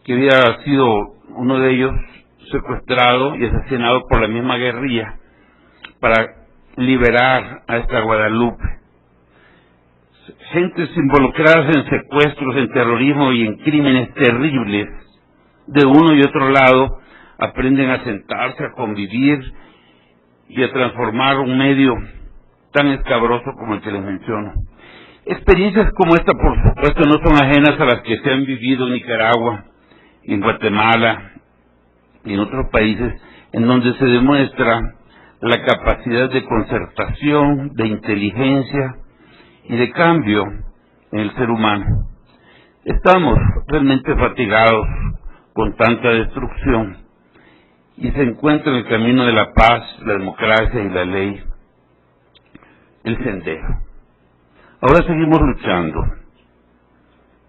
que había sido uno de ellos secuestrado y asesinado por la misma guerrilla para liberar a esta Guadalupe. Gentes involucradas en secuestros, en terrorismo y en crímenes terribles de uno y otro lado aprenden a sentarse, a convivir y a transformar un medio tan escabroso como el que les menciono. Experiencias como esta, por supuesto, no son ajenas a las que se han vivido en Nicaragua, en Guatemala y en otros países, en donde se demuestra la capacidad de concertación, de inteligencia y de cambio en el ser humano. Estamos realmente fatigados con tanta destrucción y se encuentra en el camino de la paz, la democracia y la ley el sendero. Ahora seguimos luchando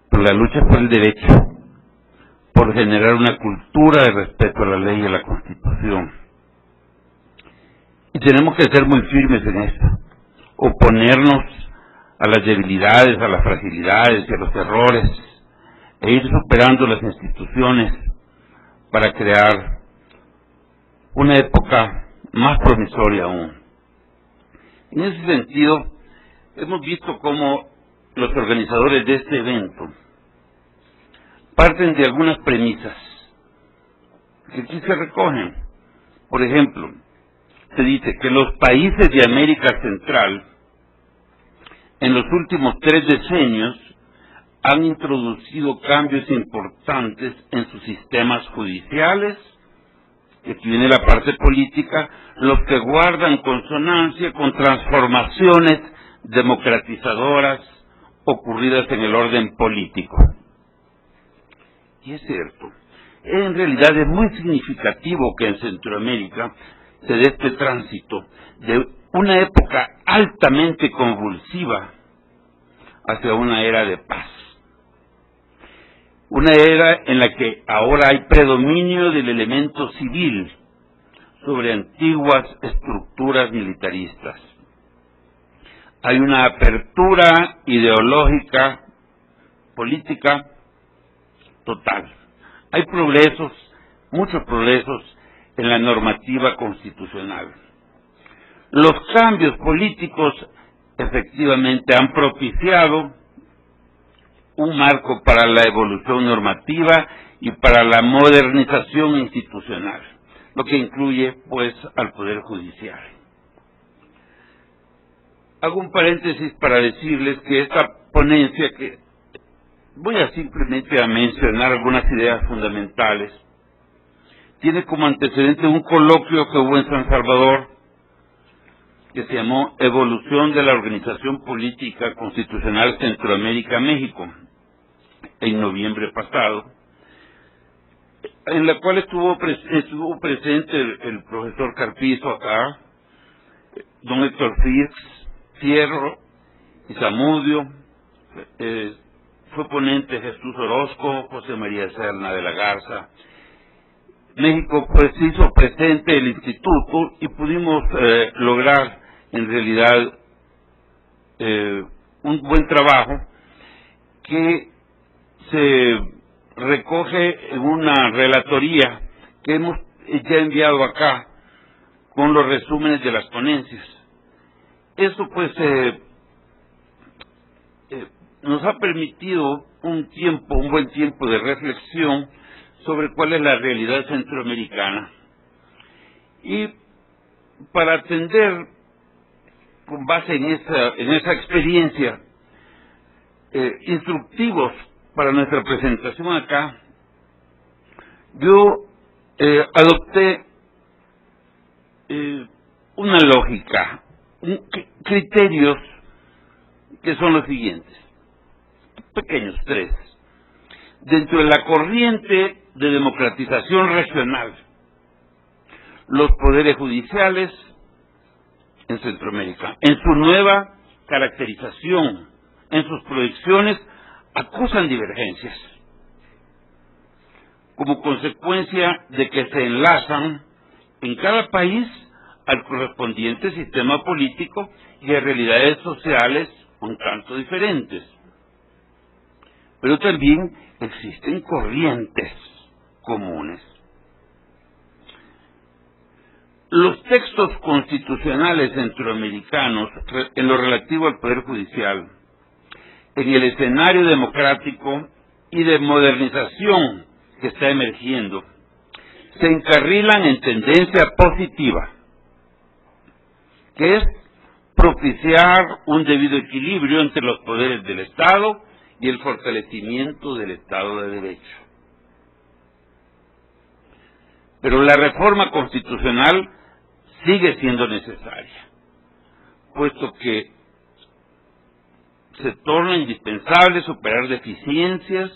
por la lucha por el derecho, por generar una cultura de respeto a la ley y a la Constitución. Y tenemos que ser muy firmes en esto, oponernos a las debilidades, a las fragilidades y a los errores, e ir superando las instituciones para crear una época más promisoria aún. En ese sentido, hemos visto cómo los organizadores de este evento parten de algunas premisas que aquí se recogen. Por ejemplo, se dice que los países de América Central en los últimos 3 decenios han introducido cambios importantes en sus sistemas judiciales, que aquí viene la parte política, los que guardan consonancia con transformaciones democratizadoras ocurridas en el orden político. Y es cierto, en realidad es muy significativo que en Centroamérica se dé este tránsito de una época altamente convulsiva hacia una era de paz. Una era en la que ahora hay predominio del elemento civil sobre antiguas estructuras militaristas. Hay una apertura ideológica, política, total. Hay progresos, muchos progresos en la normativa constitucional. Los cambios políticos efectivamente han propiciado un marco para la evolución normativa y para la modernización institucional, lo que incluye, pues, al Poder Judicial. Hago un paréntesis para decirles que esta ponencia, que voy a simplemente a mencionar algunas ideas fundamentales, tiene como antecedente un coloquio que hubo en San Salvador, que se llamó Evolución de la Organización Política Constitucional Centroamérica-México, en noviembre pasado, en la cual estuvo presente el profesor Carpizo acá, don Héctor Fierro y Zamudio, fue ponente Jesús Orozco, José María Serna de la Garza. México pues hizo presente el instituto y pudimos lograr en realidad un buen trabajo que se recoge en una relatoría que hemos ya enviado acá con los resúmenes de las ponencias. Eso pues nos ha permitido un buen tiempo de reflexión sobre cuál es la realidad centroamericana. Y para atender, con base en esa experiencia, instructivos para nuestra presentación acá, yo adopté una lógica, criterios que son los siguientes, pequeños, 3. Dentro de la corriente de democratización regional, los poderes judiciales en Centroamérica, en su nueva caracterización, en sus proyecciones, acusan divergencias, como consecuencia de que se enlazan en cada país al correspondiente sistema político y a realidades sociales un tanto diferentes. Pero también existen corrientes comunes. Los textos constitucionales centroamericanos en lo relativo al Poder Judicial, en el escenario democrático y de modernización que está emergiendo, se encarrilan en tendencia positiva, que es propiciar un debido equilibrio entre los poderes del Estado y el fortalecimiento del Estado de Derecho. Pero la reforma constitucional sigue siendo necesaria, puesto que se torna indispensable superar deficiencias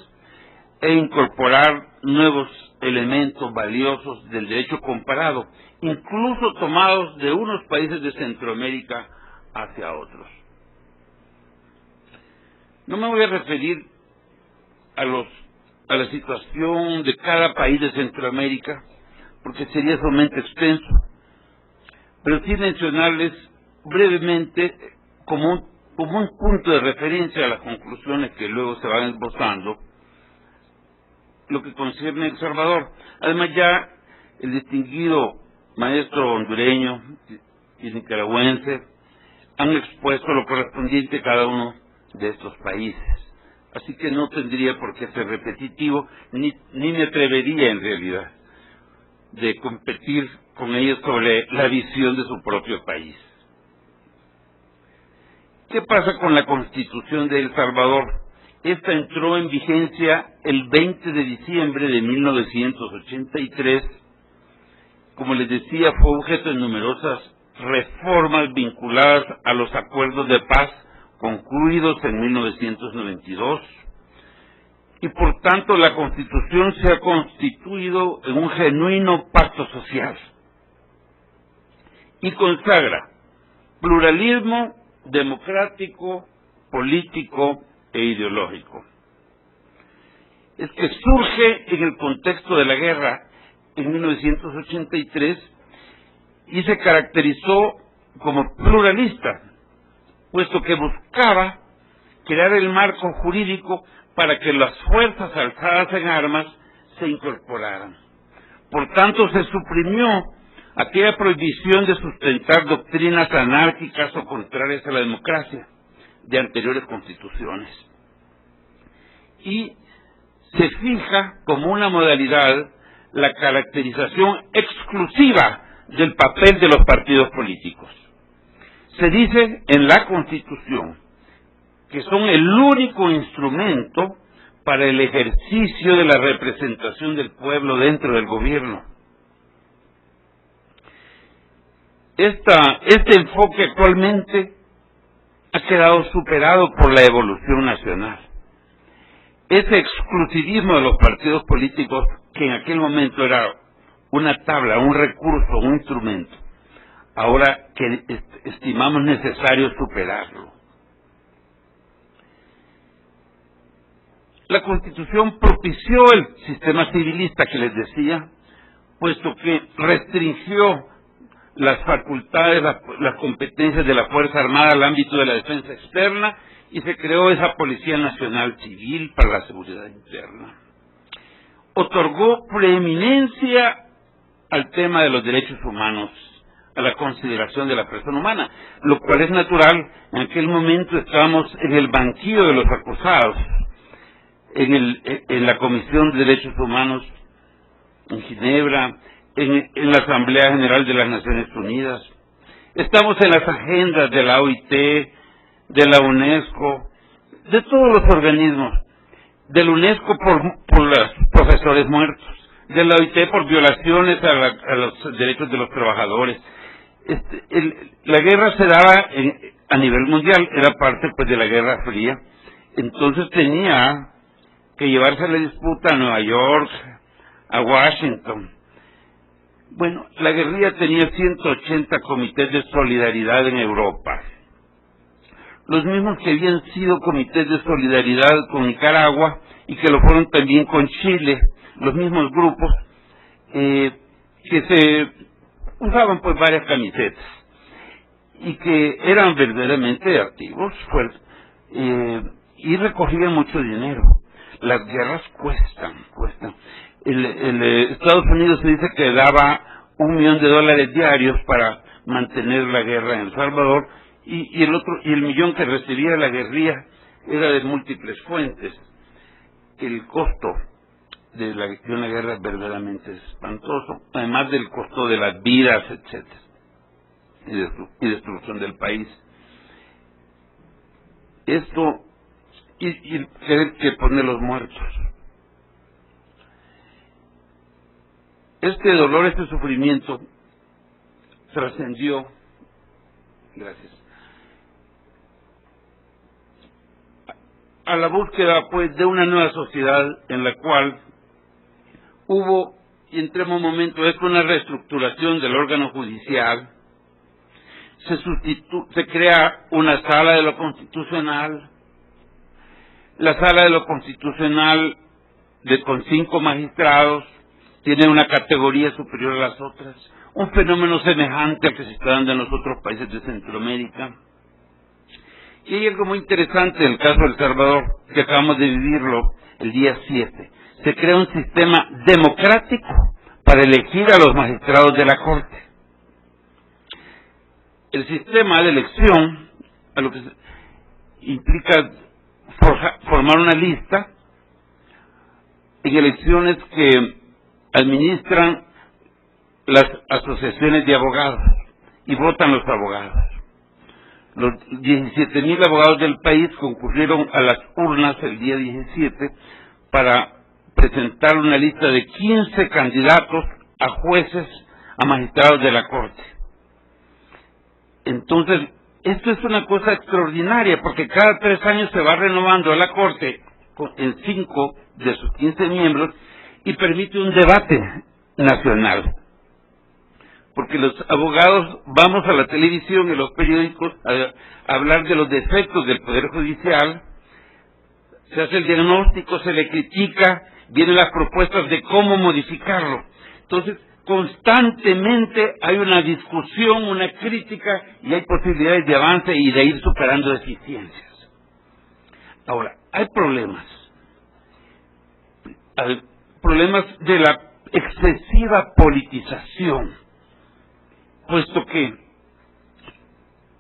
e incorporar nuevos elementos valiosos del derecho comparado, incluso tomados de unos países de Centroamérica hacia otros. No me voy a referir a la situación de cada país de Centroamérica, porque sería sumamente extenso, pero sí mencionarles brevemente como un punto de referencia a las conclusiones que luego se van esbozando, lo que concierne a El Salvador. Además, ya el distinguido maestro hondureño y nicaragüense han expuesto lo correspondiente a cada uno de estos países. Así que no tendría por qué ser repetitivo, ni me atrevería en realidad de competir con ellos sobre la visión de su propio país. ¿Qué pasa con la Constitución de El Salvador? Esta entró en vigencia el 20 de diciembre de 1983. Como les decía, fue objeto de numerosas reformas vinculadas a los acuerdos de paz concluidos en 1992. Y por tanto la Constitución se ha constituido en un genuino pacto social y consagra pluralismo democrático, político e ideológico. Es que surge en el contexto de la guerra en 1983 y se caracterizó como pluralista, puesto que buscaba crear el marco jurídico para que las fuerzas alzadas en armas se incorporaran. Por tanto, se suprimió aquella prohibición de sustentar doctrinas anárquicas o contrarias a la democracia de anteriores constituciones. Y se fija como una modalidad la caracterización exclusiva del papel de los partidos políticos. Se dice en la Constitución que son el único instrumento para el ejercicio de la representación del pueblo dentro del gobierno. Este enfoque actualmente ha quedado superado por la evolución nacional. Ese exclusivismo de los partidos políticos, que en aquel momento era una tabla, un recurso, un instrumento, ahora que estimamos necesario superarlo. La Constitución propició el sistema civilista que les decía, puesto que restringió las facultades, las competencias de la Fuerza Armada al ámbito de la defensa externa y se creó esa Policía Nacional Civil para la seguridad interna. Otorgó preeminencia al tema de los derechos humanos a la consideración de la persona humana, lo cual es natural. En aquel momento estábamos en el banquillo de los acusados, en la Comisión de Derechos Humanos en Ginebra, en la Asamblea General de las Naciones Unidas. Estamos en las agendas de la OIT, de la UNESCO, de todos los organismos, de la UNESCO por los profesores muertos, de la OIT por violaciones a los derechos de los trabajadores. La guerra se daba a nivel mundial, era parte pues de la Guerra Fría, entonces tenía que llevarse la disputa a Nueva York, a Washington. Bueno, la guerrilla tenía 180 comités de solidaridad en Europa, los mismos que habían sido comités de solidaridad con Nicaragua y que lo fueron también con Chile, los mismos grupos que se usaban pues varias camisetas y que eran verdaderamente activos y recogían mucho dinero. Las guerras cuestan. Estados Unidos se dice que daba $1 millón diarios para mantener la guerra en El Salvador, y el millón que recibía la guerrilla era de múltiples fuentes. El costo de una guerra es verdaderamente espantoso, además del costo de las vidas, etcétera, y destrucción del país. Esto y tener que poner los muertos. Este dolor, este sufrimiento trascendió, a la búsqueda pues de una nueva sociedad en la cual hubo, y entremos un momento, es una reestructuración del órgano judicial. Se crea una sala de lo constitucional. La sala de lo constitucional con 5 magistrados tiene una categoría superior a las otras, un fenómeno semejante al que se está dando en los otros países de Centroamérica. Y hay algo muy interesante en el caso de El Salvador, que acabamos de vivirlo el día 7. Se crea un sistema democrático para elegir a los magistrados de la Corte. El sistema de elección, a lo que implica formar una lista en elecciones que administran las asociaciones de abogados y votan los abogados. Los 17,000 abogados del país concurrieron a las urnas el día 17 para presentar una lista de 15 candidatos a jueces, a magistrados de la Corte. Entonces, esto es una cosa extraordinaria, porque cada 3 años se va renovando la Corte en 5 de sus 15 miembros y permite un debate nacional. Porque los abogados vamos a la televisión y los periódicos a hablar de los defectos del Poder Judicial, se hace el diagnóstico, se le critica, vienen las propuestas de cómo modificarlo. Entonces, constantemente hay una discusión, una crítica, y hay posibilidades de avance y de ir superando deficiencias. Ahora, hay problemas. Hay problemas de la excesiva politización, puesto que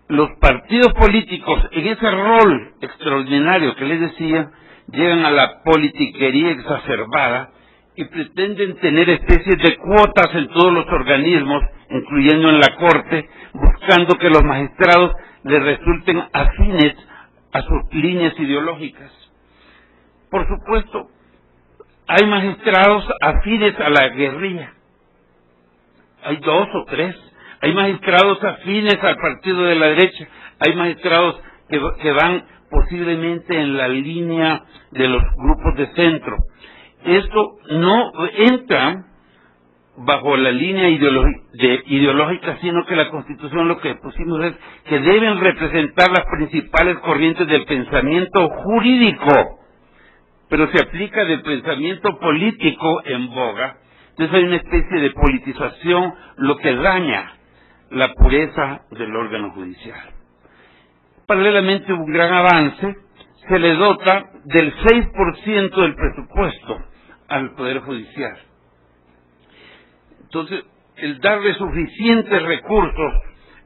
los partidos políticos, en ese rol extraordinario que les decía, llegan a la politiquería exacerbada y pretenden tener especies de cuotas en todos los organismos, incluyendo en la Corte, buscando que los magistrados les resulten afines a sus líneas ideológicas. Por supuesto, hay magistrados afines a la guerrilla. Hay 2 o 3. Hay magistrados afines al partido de la derecha. Hay magistrados que van posiblemente en la línea de los grupos de centro. Esto no entra bajo la línea ideológica, sino que la Constitución lo que pusimos es que deben representar las principales corrientes del pensamiento jurídico, pero se aplica del pensamiento político en boga. Entonces hay una especie de politización, lo que daña la pureza del órgano judicial. Paralelamente, un gran avance, se le dota del 6% del presupuesto al Poder Judicial. Entonces, el darle suficientes recursos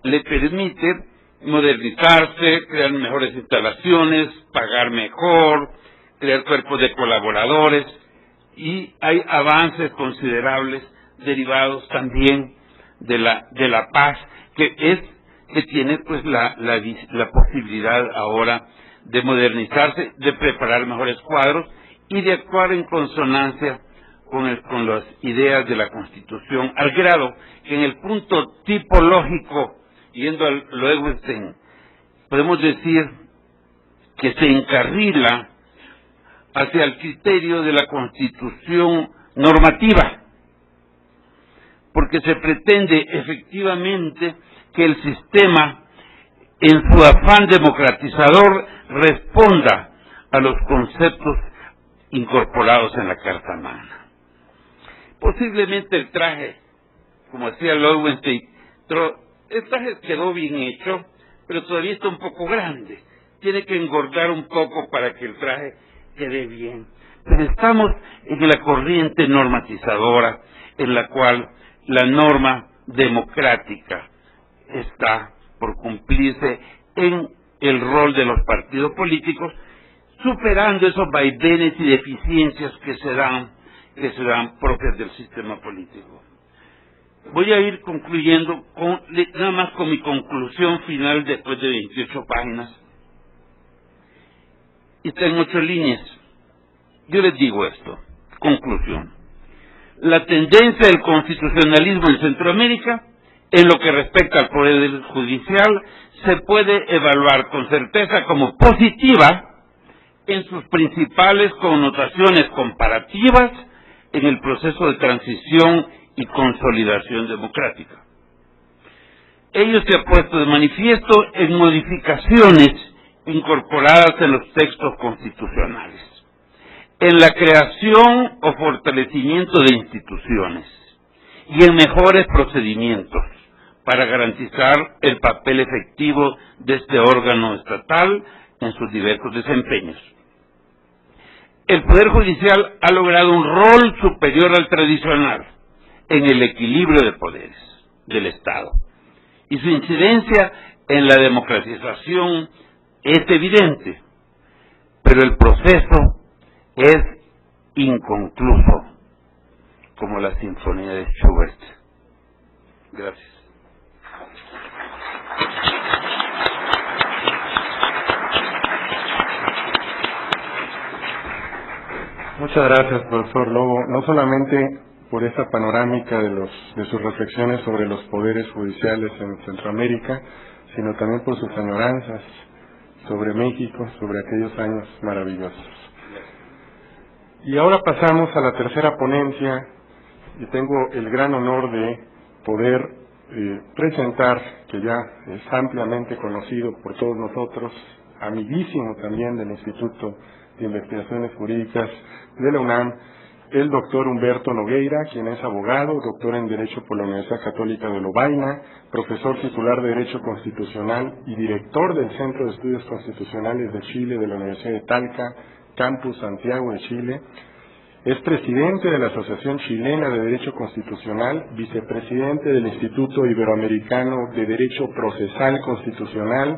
le permite modernizarse, crear mejores instalaciones, pagar mejor, crear cuerpos de colaboradores, y hay avances considerables derivados también de la paz, que tiene pues la posibilidad ahora de modernizarse, de preparar mejores cuadros y de actuar en consonancia con las ideas de la Constitución, al grado que en el punto tipológico, yendo al Lewinstein, podemos decir que se encarrila hacia el criterio de la Constitución normativa, porque se pretende efectivamente que el sistema, en su afán democratizador, responda a los conceptos incorporados en la Carta Magna. Posiblemente el traje, como decía Lowenstein, el traje quedó bien hecho, pero todavía está un poco grande. Tiene que engordar un poco para que el traje quede bien. Pero estamos en la corriente normatizadora, en la cual la norma democrática está por cumplirse en el rol de los partidos políticos, superando esos vaivenes y deficiencias que se dan propias del sistema político. Voy a ir concluyendo nada más con mi conclusión final después de 28 páginas. Y está en 8 líneas. Yo les digo esto, conclusión. La tendencia del constitucionalismo en Centroamérica, en lo que respecta al Poder Judicial, se puede evaluar con certeza como positiva en sus principales connotaciones comparativas en el proceso de transición y consolidación democrática. Ello se ha puesto de manifiesto en modificaciones incorporadas en los textos constitucionales, en la creación o fortalecimiento de instituciones y en mejores procedimientos para garantizar el papel efectivo de este órgano estatal en sus diversos desempeños. El Poder Judicial ha logrado un rol superior al tradicional en el equilibrio de poderes del Estado, y su incidencia en la democratización es evidente, pero el proceso es inconcluso, como la Sinfonía de Schubert. Gracias. Muchas gracias, profesor Lobo, no solamente por esa panorámica de sus reflexiones sobre los poderes judiciales en Centroamérica, sino también por sus añoranzas sobre México, sobre aquellos años maravillosos. Y ahora pasamos a la tercera ponencia, y tengo el gran honor de poder presentar, que ya es ampliamente conocido por todos nosotros, amiguísimo también del Instituto de Investigaciones Jurídicas de la UNAM, el doctor Humberto Nogueira, quien es abogado, doctor en Derecho por la Universidad Católica de Lovaina, profesor titular de Derecho Constitucional y director del Centro de Estudios Constitucionales de Chile de la Universidad de Talca, Campus Santiago de Chile. Es presidente de la Asociación Chilena de Derecho Constitucional, vicepresidente del Instituto Iberoamericano de Derecho Procesal Constitucional,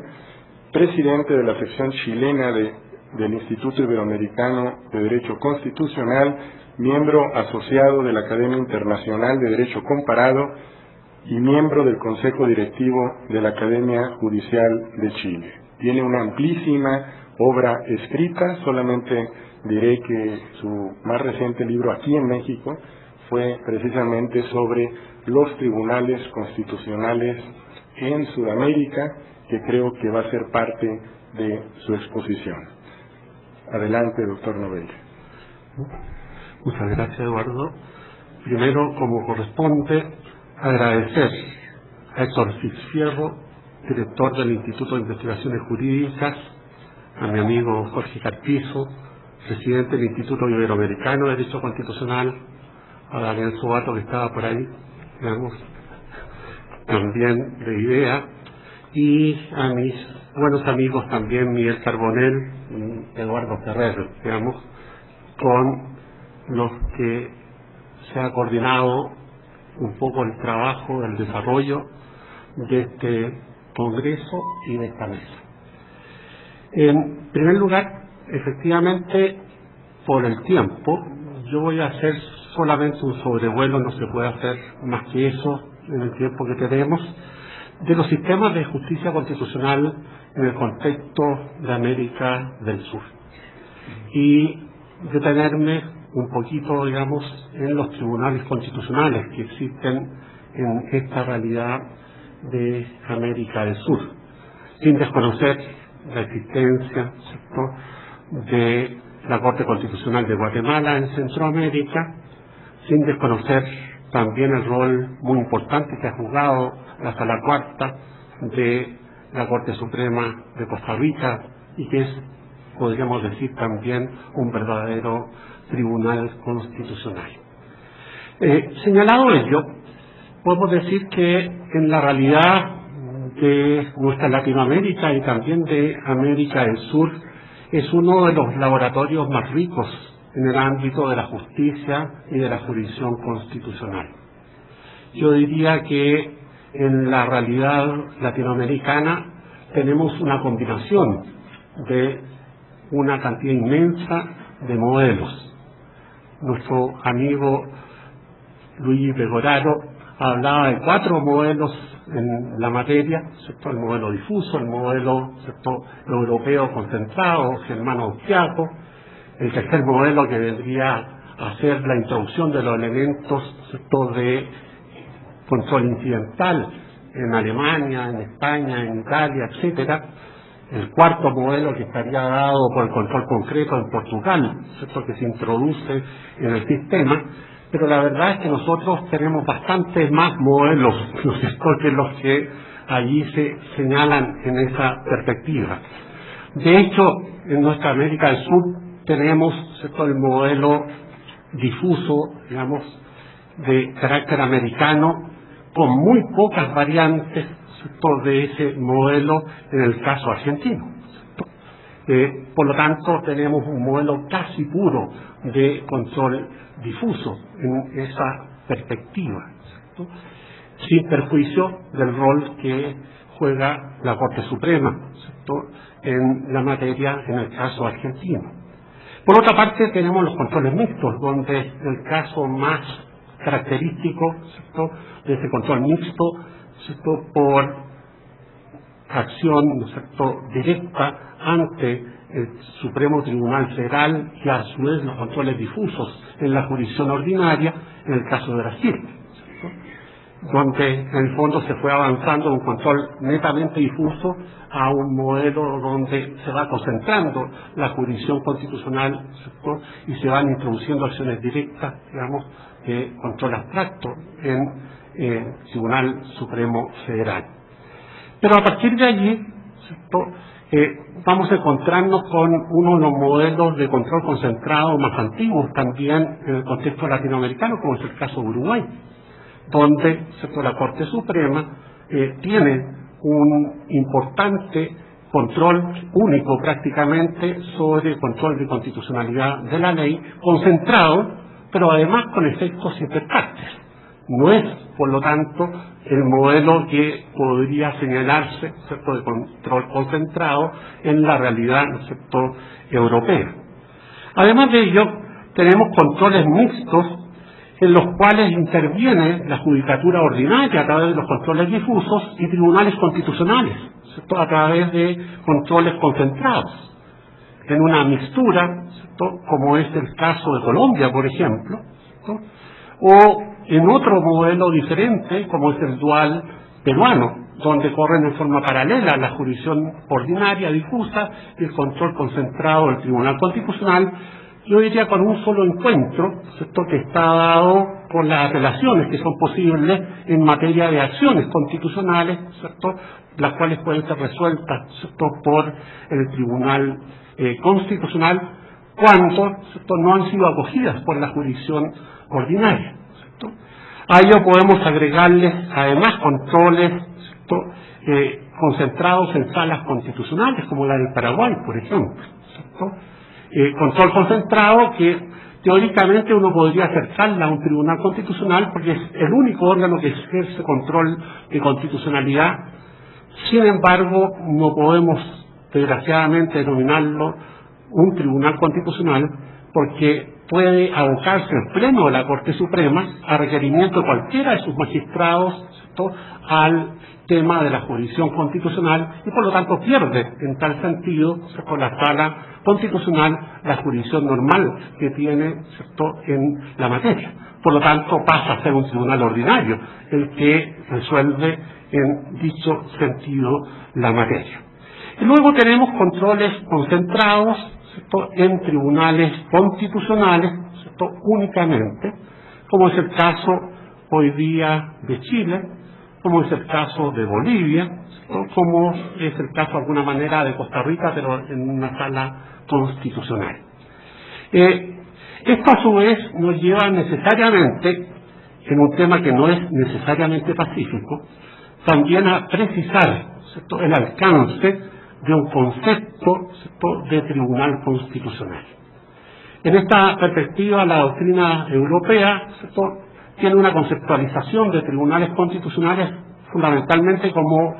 presidente de la sección chilena del Instituto Iberoamericano de Derecho Constitucional, miembro asociado de la Academia Internacional de Derecho Comparado y miembro del Consejo Directivo de la Academia Judicial de Chile. Tiene una amplísima obra escrita, solamente diré que su más reciente libro aquí en México fue precisamente sobre los tribunales constitucionales en Sudamérica, que creo que va a ser parte de su exposición. Adelante, doctor Nogueira. Muchas gracias, Eduardo. Primero, como corresponde, agradecer a Héctor Fierro, director del Instituto de Investigaciones Jurídicas, a mi amigo Jorge Carpizo, presidente del Instituto Iberoamericano de Derecho Constitucional, a Daniel Sobato, que estaba por ahí, digamos, también de IDEA, y a mis buenos amigos también, Miguel Carbonell y Eduardo Ferrer, digamos, con los que se ha coordinado un poco el trabajo, el desarrollo de este Congreso y de esta mesa. En primer lugar, efectivamente, por el tiempo, yo voy a hacer solamente un sobrevuelo, no se puede hacer más que eso en el tiempo que tenemos, de los sistemas de justicia constitucional en el contexto de América del Sur. Y detenerme un poquito, digamos, en los tribunales constitucionales que existen en esta realidad de América del Sur, sin desconocer la existencia, ¿cierto?, de la Corte Constitucional de Guatemala en Centroamérica, sin desconocer también el rol muy importante que ha jugado la Sala Cuarta de la Corte Suprema de Costa Rica y que es, podríamos decir, también un verdadero tribunal constitucional. Señalado ello, podemos decir que en la realidad de nuestra Latinoamérica y también de América del Sur es uno de los laboratorios más ricos en el ámbito de la justicia y de la jurisdicción constitucional. Yo diría que en la realidad latinoamericana tenemos una combinación de una cantidad inmensa de modelos. Nuestro amigo Luigi Pegoraro hablaba de 4 modelos en la materia, ¿cierto? El modelo difuso, el modelo, ¿cierto?, europeo concentrado, germano austriaco, el tercer modelo que vendría a ser la introducción de los elementos, ¿cierto?, de control incidental en Alemania, en España, en Italia, etcétera. El cuarto modelo que estaría dado por el control concreto en Portugal, ¿cierto?, que se introduce en el sistema. Pero la verdad es que nosotros tenemos bastantes más modelos, ¿no es cierto?, que los que allí se señalan en esa perspectiva. De hecho, en nuestra América del Sur tenemos, ¿cierto?, el modelo difuso, digamos, de carácter americano, con muy pocas variantes, ¿cierto?, de ese modelo en el caso argentino, ¿cierto? Por lo tanto, tenemos un modelo casi puro de control difuso en esa perspectiva, ¿cierto?, sin perjuicio del rol que juega la Corte Suprema, ¿cierto?, en la materia en el caso argentino. Por otra parte, tenemos los controles mixtos, donde el caso más característico, ¿cierto?, de ese control mixto, ¿cierto?, por acción, ¿no es cierto?, directa ante el Supremo Tribunal Federal y a su vez los controles difusos en la jurisdicción ordinaria en el caso de Brasil, ¿cierto?, donde en el fondo se fue avanzando de un control netamente difuso a un modelo donde se va concentrando la jurisdicción constitucional, ¿cierto?, y se van introduciendo acciones directas, digamos, de control abstracto en el Tribunal Supremo Federal. Pero a partir de allí, ¿cierto?, vamos a encontrarnos con uno de los modelos de control concentrado más antiguos también en el contexto latinoamericano, como es el caso de Uruguay, donde, ¿cierto?, la Corte Suprema tiene un importante control único prácticamente sobre el control de constitucionalidad de la ley, concentrado, pero además con efectos interpartes. No es, por lo tanto, el modelo que podría señalarse, ¿cierto?, de control concentrado en la realidad, ¿cierto?, europea. Además de ello, tenemos controles mixtos en los cuales interviene la judicatura ordinaria a través de los controles difusos y tribunales constitucionales, ¿cierto?, a través de controles concentrados, en una mixtura, ¿cierto?, como es el caso de Colombia, por ejemplo, ¿cierto?, o en otro modelo diferente, como es el dual peruano, donde corren en forma paralela la jurisdicción ordinaria difusa y el control concentrado del Tribunal Constitucional, yo diría con un solo encuentro, ¿cierto?, que está dado por las relaciones que son posibles en materia de acciones constitucionales, ¿cierto?, las cuales pueden ser resueltas, ¿cierto?, por el Tribunal Constitucional cuando, ¿cierto?, no han sido acogidas por la jurisdicción ordinaria, ¿cierto? A ello podemos agregarles además controles, ¿cierto?, concentrados en salas constitucionales como la del Paraguay, por ejemplo, ¿cierto?, control concentrado que teóricamente uno podría acercarla a un tribunal constitucional porque es el único órgano que ejerce control de constitucionalidad. Sin embargo, no podemos, desgraciadamente, denominarlo un tribunal constitucional porque puede abocarse el Pleno de la Corte Suprema a requerimiento de cualquiera de sus magistrados, ¿cierto?, al tema de la jurisdicción constitucional y por lo tanto pierde en tal sentido, ¿cierto?, la Sala Constitucional la jurisdicción normal que tiene, ¿cierto?, en la materia. Por lo tanto pasa a ser un tribunal ordinario el que resuelve en dicho sentido la materia. Y luego tenemos controles concentrados, ¿cierto?, en tribunales constitucionales, ¿cierto?, únicamente, como es el caso hoy día de Chile, como es el caso de Bolivia, ¿cierto?, como es el caso de alguna manera de Costa Rica, pero en una sala constitucional. Esto a su vez nos lleva necesariamente, en un tema que no es necesariamente pacífico, también a precisar, ¿cierto?, el alcance de un concepto, ¿cierto?, de tribunal constitucional. En esta perspectiva, la doctrina europea, ¿cierto?, tiene una conceptualización de tribunales constitucionales fundamentalmente como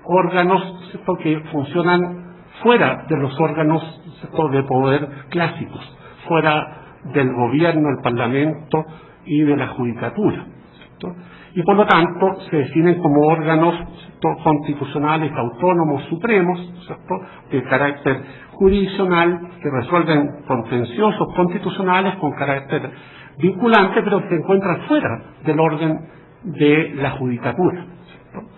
órganos, ¿cierto?, que funcionan fuera de los órganos, ¿cierto?, de poder clásicos, fuera del gobierno, el parlamento y de la judicatura, ¿cierto? Y por lo tanto se definen como órganos, ¿cierto?, constitucionales autónomos supremos, ¿cierto?, de carácter jurisdiccional que resuelven contenciosos constitucionales con carácter vinculante, pero que se encuentran fuera del orden de la judicatura, ¿cierto?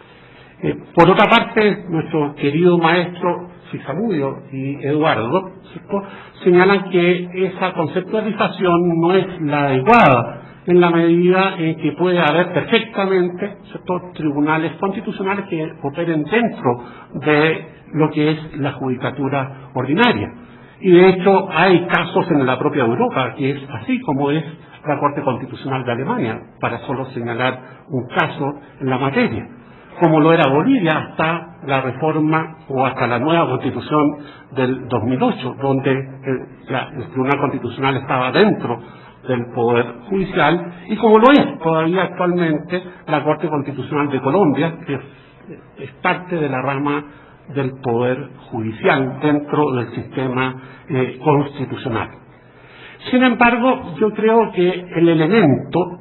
Por otra parte, nuestro querido maestro Fisamudio y Eduardo, ¿cierto?, señalan que esa conceptualización no es la adecuada en la medida en que puede haber perfectamente, ¿cierto?, tribunales constitucionales que operen dentro de lo que es la judicatura ordinaria. Y de hecho hay casos en la propia Europa que es así, como es la Corte Constitucional de Alemania, para solo señalar un caso en la materia, como lo era Bolivia hasta la reforma o hasta la nueva Constitución del 2008, donde el Tribunal Constitucional estaba dentro del Poder Judicial, y como lo es todavía actualmente la Corte Constitucional de Colombia, que es parte de la rama del Poder Judicial dentro del sistema constitucional. Sin embargo, yo creo que el elemento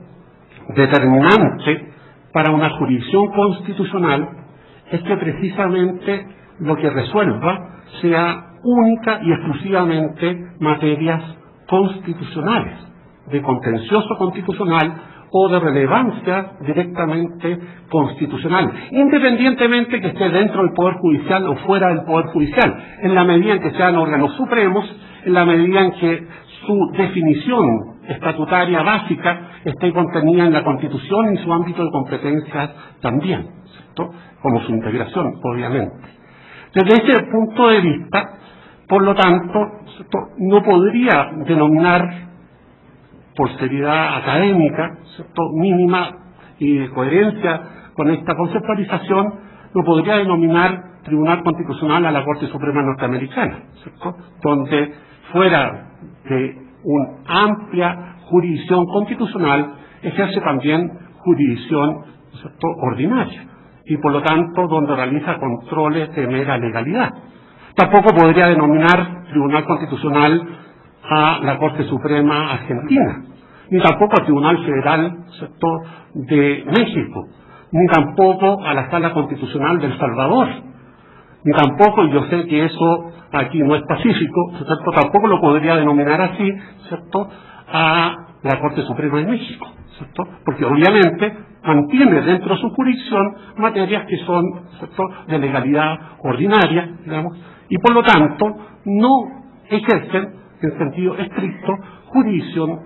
determinante para una jurisdicción constitucional es que precisamente lo que resuelva sea única y exclusivamente materias constitucionales, de contencioso constitucional o de relevancia directamente constitucional, independientemente que esté dentro del Poder Judicial o fuera del Poder Judicial, en la medida en que sean órganos supremos, en la medida en que su definición estatutaria básica esté contenida en la Constitución y su ámbito de competencias también, ¿cierto?, como su integración, obviamente. Desde ese punto de vista, por lo tanto, ¿cierto?, no podría denominar, por seriedad académica, ¿cierto?, mínima y de coherencia con esta conceptualización, no podría denominar Tribunal Constitucional a la Corte Suprema Norteamericana, ¿cierto?, donde fuera de una amplia jurisdicción constitucional ejerce también jurisdicción, ¿cierto?, ordinaria, y por lo tanto donde realiza controles de mera legalidad. Tampoco podría denominar Tribunal Constitucional a la Corte Suprema Argentina, ni tampoco al Tribunal Federal, ¿cierto?, de México, ni tampoco a la Sala Constitucional de El Salvador, ni tampoco, y yo sé que eso aquí no es pacífico, ¿cierto?, tampoco lo podría denominar así, ¿cierto?, a la Corte Suprema de México, ¿cierto?, porque obviamente mantiene dentro de su jurisdicción materias que son, ¿cierto?, de legalidad ordinaria, digamos, y por lo tanto no ejercen en sentido estricto jurisdicción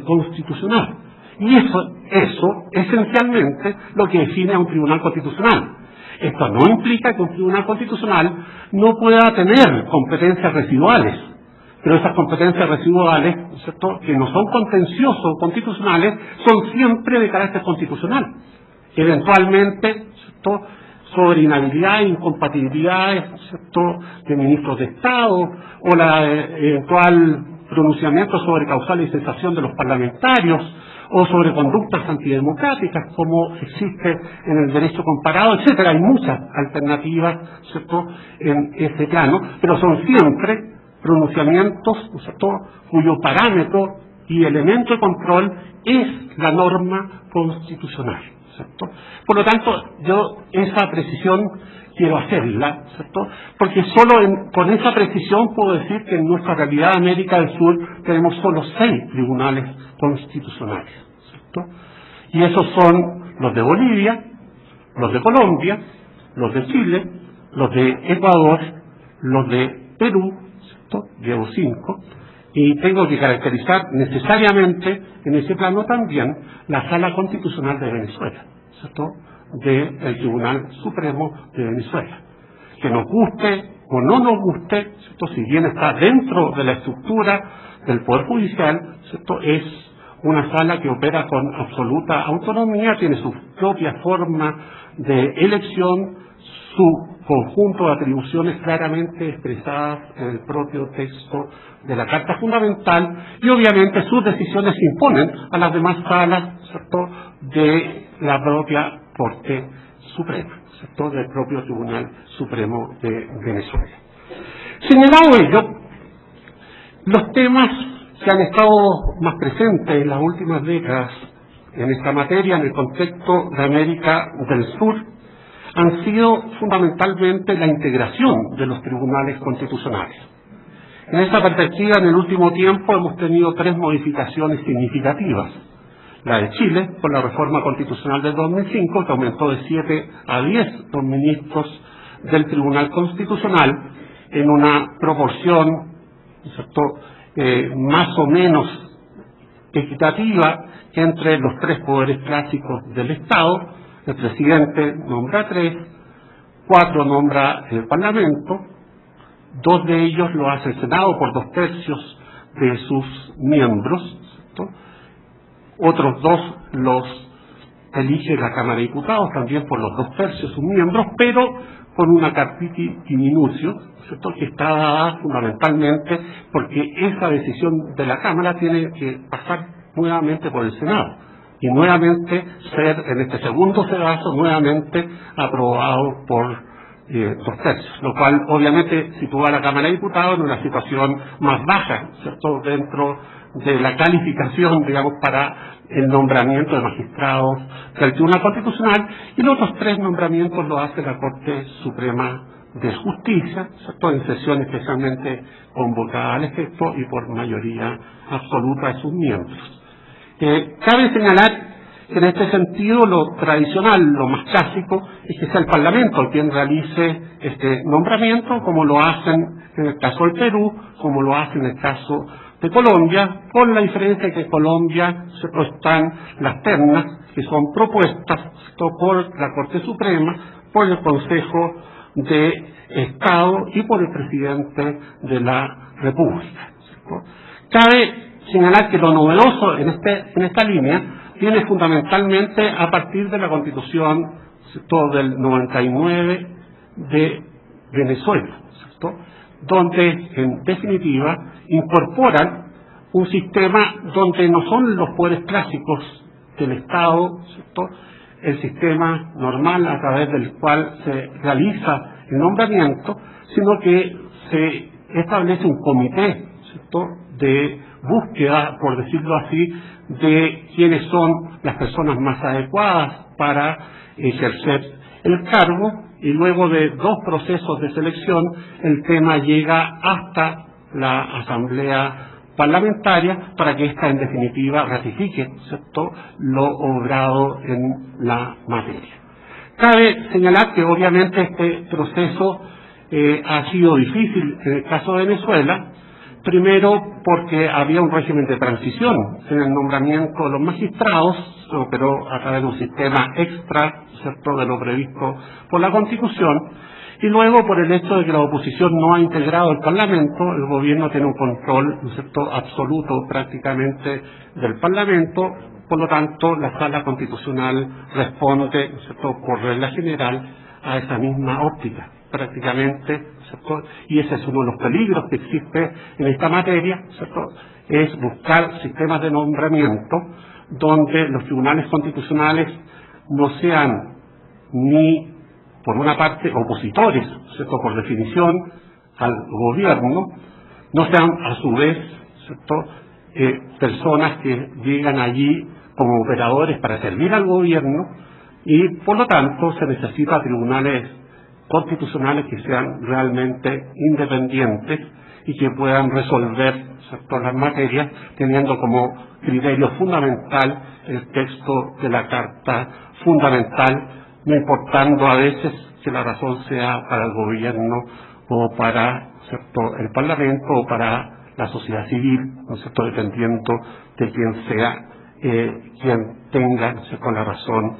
constitucional. Y eso esencialmente lo que define a un tribunal constitucional. Esto no implica que un tribunal constitucional no pueda tener competencias residuales, pero esas competencias residuales, ¿cierto?, que no son contenciosos constitucionales, son siempre de carácter constitucional. Eventualmente, ¿cierto?, sobre inhabilidad e incompatibilidades, ¿cierto?, de ministros de Estado, o la eventual pronunciamientos sobre causal y cesación de los parlamentarios, o sobre conductas antidemocráticas, como existe en el derecho comparado, etcétera. Hay muchas alternativas, ¿cierto?, en ese plano, pero son siempre pronunciamientos, ¿cierto?, cuyo parámetro y elemento de control es la norma constitucional, ¿cierto? Por lo tanto, yo esa precisión quiero hacerla, ¿cierto?, porque solo con esa precisión puedo decir que en nuestra realidad de América del Sur tenemos solo 6 tribunales constitucionales, ¿cierto? Y esos son los de Bolivia, los de Colombia, los de Chile, los de Ecuador, los de Perú, ¿cierto? Llevo 5, y tengo que caracterizar necesariamente en ese plano también la Sala Constitucional de Venezuela, ¿cierto?, del Tribunal Supremo de Venezuela. Que nos guste o no nos guste, ¿cierto?, si bien está dentro de la estructura del Poder Judicial, ¿cierto?, es una sala que opera con absoluta autonomía, tiene su propia forma de elección, su conjunto de atribuciones claramente expresadas en el propio texto de la Carta Fundamental, y obviamente sus decisiones se imponen a las demás salas, ¿cierto?, de la propia Corte Suprema, ¿cierto?, del propio Tribunal Supremo de Venezuela. Señalado ello, los temas que han estado más presentes en las últimas décadas en esta materia, en el contexto de América del Sur, han sido fundamentalmente la integración de los tribunales constitucionales. En esta perspectiva, en el último tiempo hemos tenido 3 modificaciones significativas. La de Chile, con la reforma constitucional del 2005, que aumentó de 7 a 10 los ministros del Tribunal Constitucional en una proporción, ¿cierto?, más o menos equitativa entre los 3 poderes clásicos del Estado. El presidente nombra 3, 4 nombra el Parlamento, 2 de ellos lo hace el Senado por 2/3 de sus miembros, ¿cierto?, otros 2 los elige la Cámara de Diputados, también por los 2/3 de sus miembros, pero con una carpiti diminucio, ¿cierto?, que está dada fundamentalmente porque esa decisión de la Cámara tiene que pasar nuevamente por el Senado y nuevamente ser, en este segundo sedazo, nuevamente aprobado por 2/3, lo cual obviamente sitúa a la Cámara de Diputados en una situación más baja, ¿cierto?, dentro de la calificación, digamos, para el nombramiento de magistrados del Tribunal Constitucional, y los otros 3 nombramientos lo hace la Corte Suprema de Justicia, ¿cierto?, en sesión especialmente convocada al efecto y por mayoría absoluta de sus miembros. Cabe señalar que en este sentido lo tradicional, lo más clásico, es que sea el Parlamento quien realice este nombramiento, como lo hacen en el caso del Perú, como lo hacen en el caso de Colombia, con la diferencia que en Colombia están las ternas que son propuestas por la Corte Suprema, por el Consejo de Estado y por el Presidente de la República, ¿cierto? Cabe señalar que lo novedoso en esta línea viene fundamentalmente a partir de la Constitución, ¿cierto?, del 99 de Venezuela, ¿cierto?, donde en definitiva incorporan un sistema donde no son los poderes clásicos del Estado, ¿cierto?, el sistema normal a través del cual se realiza el nombramiento, sino que se establece un comité, ¿cierto?, de búsqueda, por decirlo así, de quiénes son las personas más adecuadas para ejercer el cargo, y luego de 2 procesos de selección el tema llega hasta la Asamblea Parlamentaria para que ésta en definitiva ratifique, ¿cierto?, lo obrado en la materia. Cabe señalar que obviamente este proceso ha sido difícil en el caso de Venezuela, primero porque había un régimen de transición en el nombramiento de los magistrados, pero a través de un sistema extra, ¿cierto?, de lo previsto por la Constitución, y luego por el hecho de que la oposición no ha integrado el Parlamento, el gobierno tiene un control, ¿no es cierto?, absoluto prácticamente del Parlamento. Por lo tanto, la Sala Constitucional responde, ¿no es cierto?, por regla general a esa misma óptica. prácticamente, ¿cierto? Y ese es uno de los peligros que existe en esta materia, ¿cierto? Es buscar sistemas de nombramiento donde los tribunales constitucionales no sean ni, por una parte, opositores, ¿cierto?, por definición, al gobierno, no sean, a su vez, ¿cierto?, personas que llegan allí como operadores para servir al gobierno, y por lo tanto se necesita tribunales constitucionales que sean realmente independientes y que puedan resolver, ¿cierto?, las materias teniendo como criterio fundamental el texto de la Carta Fundamental, no importando a veces que la razón sea para el gobierno o para, ¿cierto?, el Parlamento o para la sociedad civil, ¿no es cierto?, dependiendo de quién sea quien tenga, ¿no es cierto?, la razón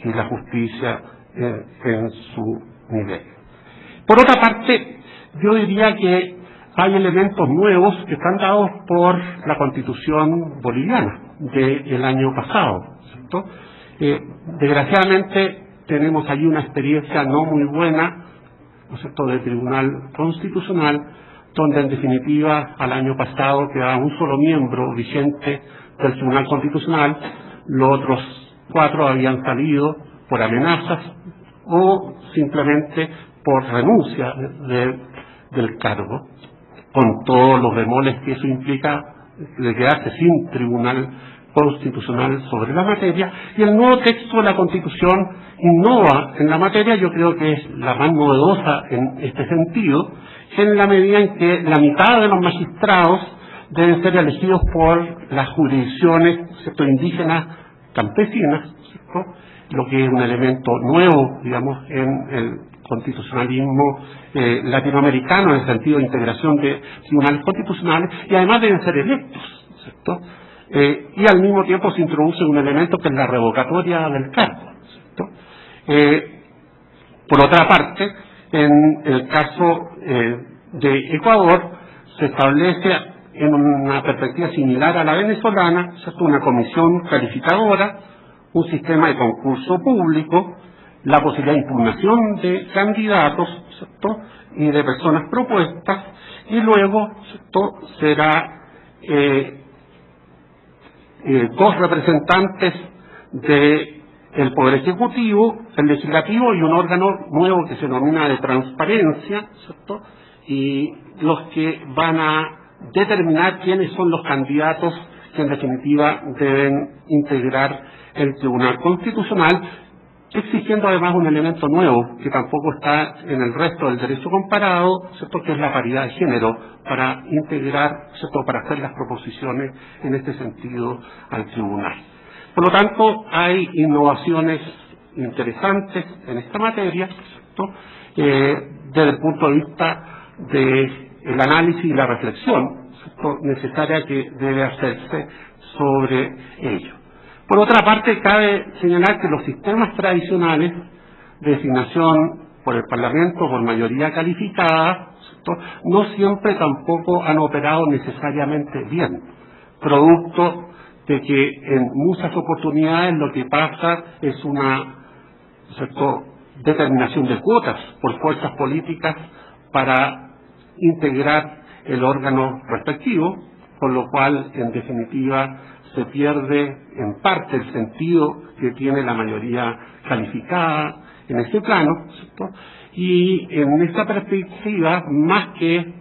y la justicia en su nivel. Por otra parte, yo diría que hay elementos nuevos que están dados por la Constitución boliviana del año pasado, ¿cierto? Desgraciadamente tenemos allí una experiencia no muy buena, ¿no es cierto?, del Tribunal Constitucional, donde en definitiva al año pasado quedaba un solo miembro vigente del Tribunal Constitucional, los otros 4 habían salido por amenazas o simplemente por renuncia del cargo, con todos los bemoles que eso implica de quedarse sin Tribunal Constitucional sobre la materia. Y el nuevo texto de la Constitución innova en la materia, yo creo que es la más novedosa en este sentido, en la medida en que la mitad de los magistrados deben ser elegidos por las jurisdicciones, ¿cierto?, indígenas campesinas, ¿cierto?, lo que es un elemento nuevo, digamos, en el constitucionalismo latinoamericano, en el sentido de integración de tribunales constitucionales, y además deben ser electos, ¿cierto? Y al mismo tiempo se introduce un elemento que es la revocatoria del cargo, ¿cierto? Por otra parte, en el caso de Ecuador, se establece en una perspectiva similar a la venezolana, ¿cierto?, una comisión calificadora, un sistema de concurso público, la posibilidad de impugnación de candidatos, ¿cierto?, y de personas propuestas, y luego, ¿cierto?, será 2 representantes del Poder Ejecutivo, el Legislativo y un órgano nuevo que se denomina de transparencia, ¿cierto?, y los que van a determinar quiénes son los candidatos que en definitiva deben integrar el Tribunal Constitucional, exigiendo además un elemento nuevo que tampoco está en el resto del derecho comparado, ¿cierto?, que es la paridad de género, para integrar, ¿cierto?, para hacer las proposiciones en este sentido al tribunal. Por lo tanto, hay innovaciones interesantes en esta materia, ¿cierto?, desde el punto de vista del análisis y la reflexión, ¿cierto?, necesaria que debe hacerse sobre ello. Por otra parte, cabe señalar que los sistemas tradicionales de designación por el Parlamento por mayoría calificada, ¿cierto?, no siempre tampoco han operado necesariamente bien, producto de que en muchas oportunidades lo que pasa es una, ¿cierto?, determinación de cuotas por fuerzas políticas para integrar el órgano respectivo, con lo cual, en definitiva, se pierde en parte el sentido que tiene la mayoría calificada en este plano, ¿cierto? Y en esta perspectiva, más que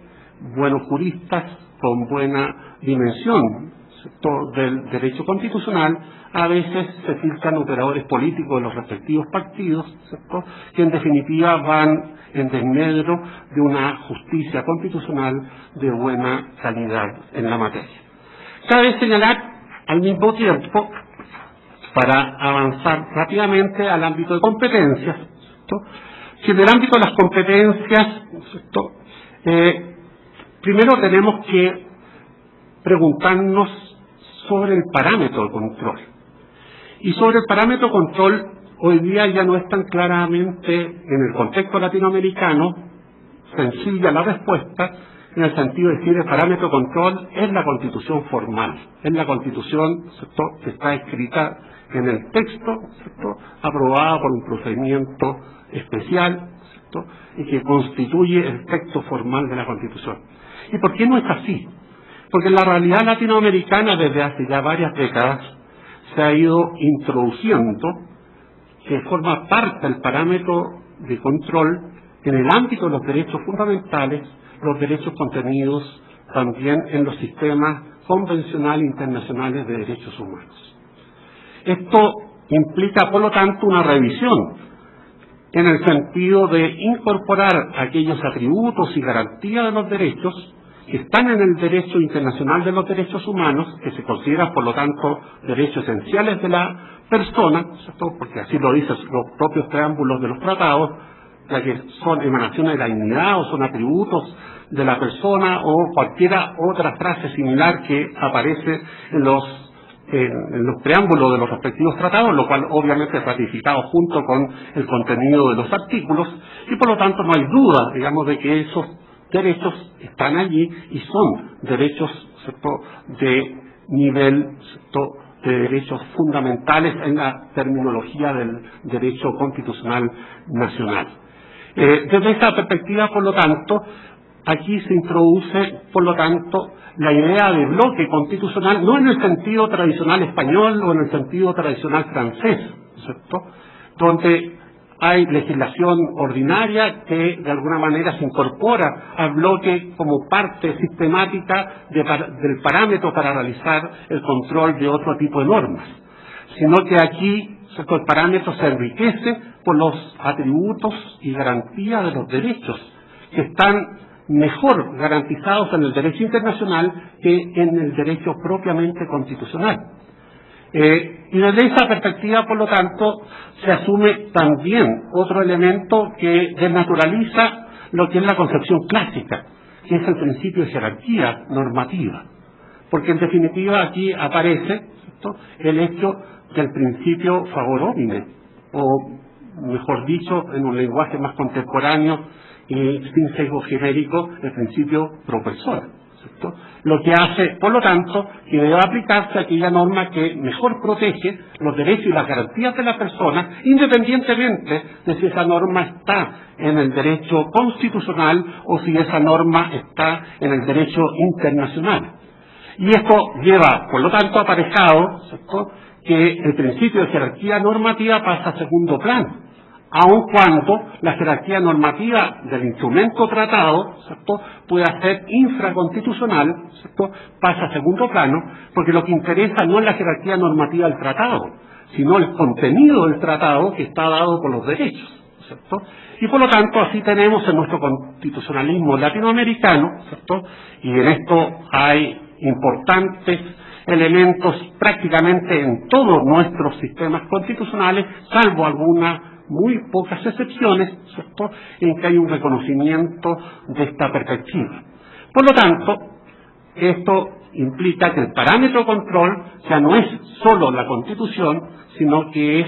buenos juristas con buena dimensión, ¿cierto?, del derecho constitucional, a veces se filtran operadores políticos de los respectivos partidos, ¿cierto?, que en definitiva van en desmedro de una justicia constitucional de buena calidad en la materia. Cabe señalar al mismo tiempo, para avanzar rápidamente al ámbito de competencias, ¿cierto?, que en el ámbito de las competencias, ¿cierto?, primero tenemos que preguntarnos sobre el parámetro de control. Y sobre el parámetro de control, hoy día ya no es tan claramente, en el contexto latinoamericano, sencilla la respuesta, en el sentido de decir el parámetro de control es la Constitución formal, es la Constitución, ¿cierto?, que está escrita en el texto, ¿cierto?, aprobada por un procedimiento especial, ¿cierto?, y que constituye el texto formal de la Constitución. ¿Y por qué no es así? Porque en la realidad latinoamericana, desde hace ya varias décadas, se ha ido introduciendo, que forma parte del parámetro de control en el ámbito de los derechos fundamentales, los derechos contenidos también en los sistemas convencionales internacionales de derechos humanos. Esto implica, por lo tanto, una revisión en el sentido de incorporar aquellos atributos y garantías de los derechos que están en el derecho internacional de los derechos humanos, que se consideran, por lo tanto, derechos esenciales de la persona, ¿cierto?, porque así lo dicen los propios preámbulos de los tratados, ya que son emanaciones de la dignidad o son atributos de la persona o cualquiera otra frase similar que aparece en los preámbulos de los respectivos tratados, lo cual obviamente es ratificado junto con el contenido de los artículos, y por lo tanto no hay duda, digamos, de que esos derechos están allí y son derechos, ¿cierto?, de nivel, ¿cierto?, de derechos fundamentales en la terminología del derecho constitucional nacional. Desde esa perspectiva, por lo tanto, aquí se introduce, por lo tanto, la idea de bloque constitucional, no en el sentido tradicional español o en el sentido tradicional francés, ¿cierto?, donde hay legislación ordinaria que de alguna manera se incorpora al bloque como parte sistemática del parámetro para realizar el control de otro tipo de normas, sino que aquí, ¿cierto?, el parámetro se enriquece por los atributos y garantías de los derechos que están mejor garantizados en el derecho internacional que en el derecho propiamente constitucional. Y desde esa perspectiva, por lo tanto, se asume también otro elemento que desnaturaliza lo que es la concepción clásica, que es el principio de jerarquía normativa. Porque en definitiva aquí aparece, ¿cierto?, el hecho del principio favor homine, o mejor dicho, en un lenguaje más contemporáneo y sin sesgo genérico, el principio pro persona, ¿cierto?, lo que hace, por lo tanto, que debe aplicarse aquella norma que mejor protege los derechos y las garantías de la persona, independientemente de si esa norma está en el derecho constitucional o si esa norma está en el derecho internacional. Y esto lleva, por lo tanto, aparejado, ¿cierto?, que el principio de jerarquía normativa pasa a segundo plano, aun cuando la jerarquía normativa del instrumento tratado, ¿cierto?, pueda ser infraconstitucional, ¿cierto?, pasa a segundo plano, porque lo que interesa no es la jerarquía normativa del tratado, sino el contenido del tratado que está dado por los derechos, ¿cierto? Y por lo tanto así tenemos en nuestro constitucionalismo latinoamericano, ¿cierto?, y en esto hay importantes elementos prácticamente en todos nuestros sistemas constitucionales, salvo algunas muy pocas excepciones, ¿cierto?, en que hay un reconocimiento de esta perspectiva. Por lo tanto, esto implica que el parámetro de control ya no es solo la Constitución, sino que es,